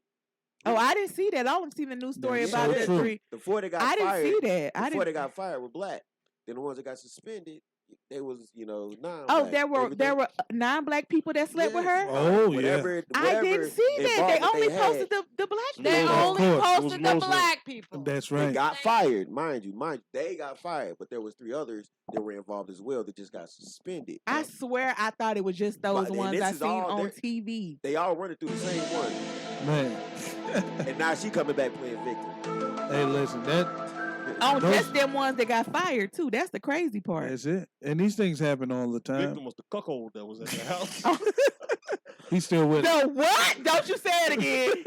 Oh, I didn't see that. I only seen the news story about So the true. 3. The 4 that got I didn't fired. see that. The 4 that got fired were black. Then the ones that got suspended, they was, non-black. Oh, there were 9 black people that slept with her. Oh, Whatever, I didn't see that. They only posted the black people. They Of only course, it was posted the mostly- black people. That's They right. got fired, mind you. They got fired, but there was 3 others that were involved as well that just got suspended. I swear I thought it was just those and ones this I is seen all on their- TV. They all running through the same one. Man. And now she coming back playing victim. Hey, listen, Oh, those- just them ones that got fired too. That's the crazy part. that's it. And these things happen all the time. Victim was the cuckold that was at the house. He's still with it. No, what? Don't you say it again.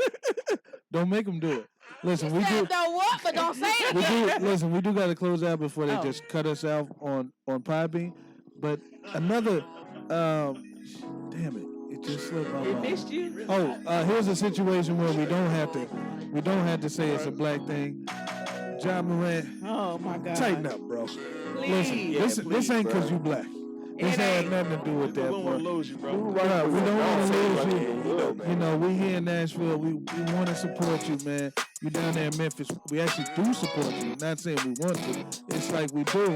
Don't make him do it. Listen, we do. Said the what, but don't say it We again. do. Listen, we do got to close out before they Oh. just cut us off on Podbean. But another, damn it, it just slipped my It mind. missed you. Oh, here's a situation where we don't have to say it's a black thing. John Morant, Oh my God. tighten up, bro. Listen, Please. this ain't because you black. This It had ain't. nothing to do with We that, don't want to bro. lose you, bro. Right, we don't want to lose you. man. You know, we here in Nashville. We want to support you, man. You down there in Memphis. We actually do support you. Not saying we want to. It's like we do.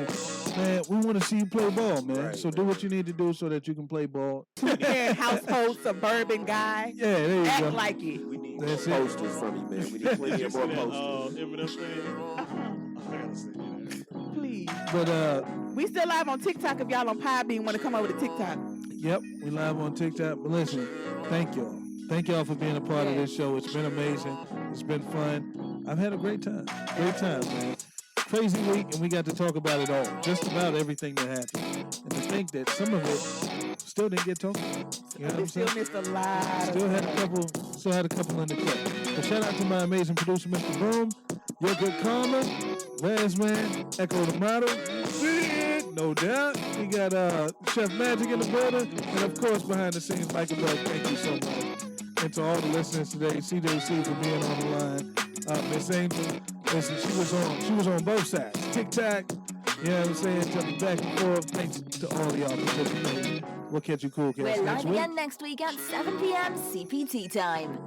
Man, we want to see you play ball, man. Right, so do what you need to do so that you can play ball. Yeah, household suburban guy. Yeah, there you Act go. like it. We need That's more it. posters from you, man. We need plenty of more posters. Eminem thing. I gotta say that. Please. But We still live on TikTok if y'all on Podbean want to come over to TikTok. yep, we live on TikTok. But listen, thank y'all. Thank y'all for being a part of this show. It's been amazing. It's been fun. I've had a great time. Great time, man. Crazy week, and we got to talk about it all. Just about everything that happened. And to think that some of it still didn't get talked about. You know what We I'm still saying? missed a lot. Still had a couple in the clip. But shout out to my amazing producer, Mr. Boom, Your Good Karma, Razman, Echo the Model, Sid, no doubt. We got Chef Magic in the building, and of course behind the scenes, Michael Bell. Thank you so much. And to all the listeners today, CJC for being on the line. Miss Angel, listen, she was on both sides. TikTok, you know what I'm saying? Jumping back and forth. Thanks to all y'all for participating. We'll catch you cool cats We're next live week. again next week at 7 p.m. CPT time.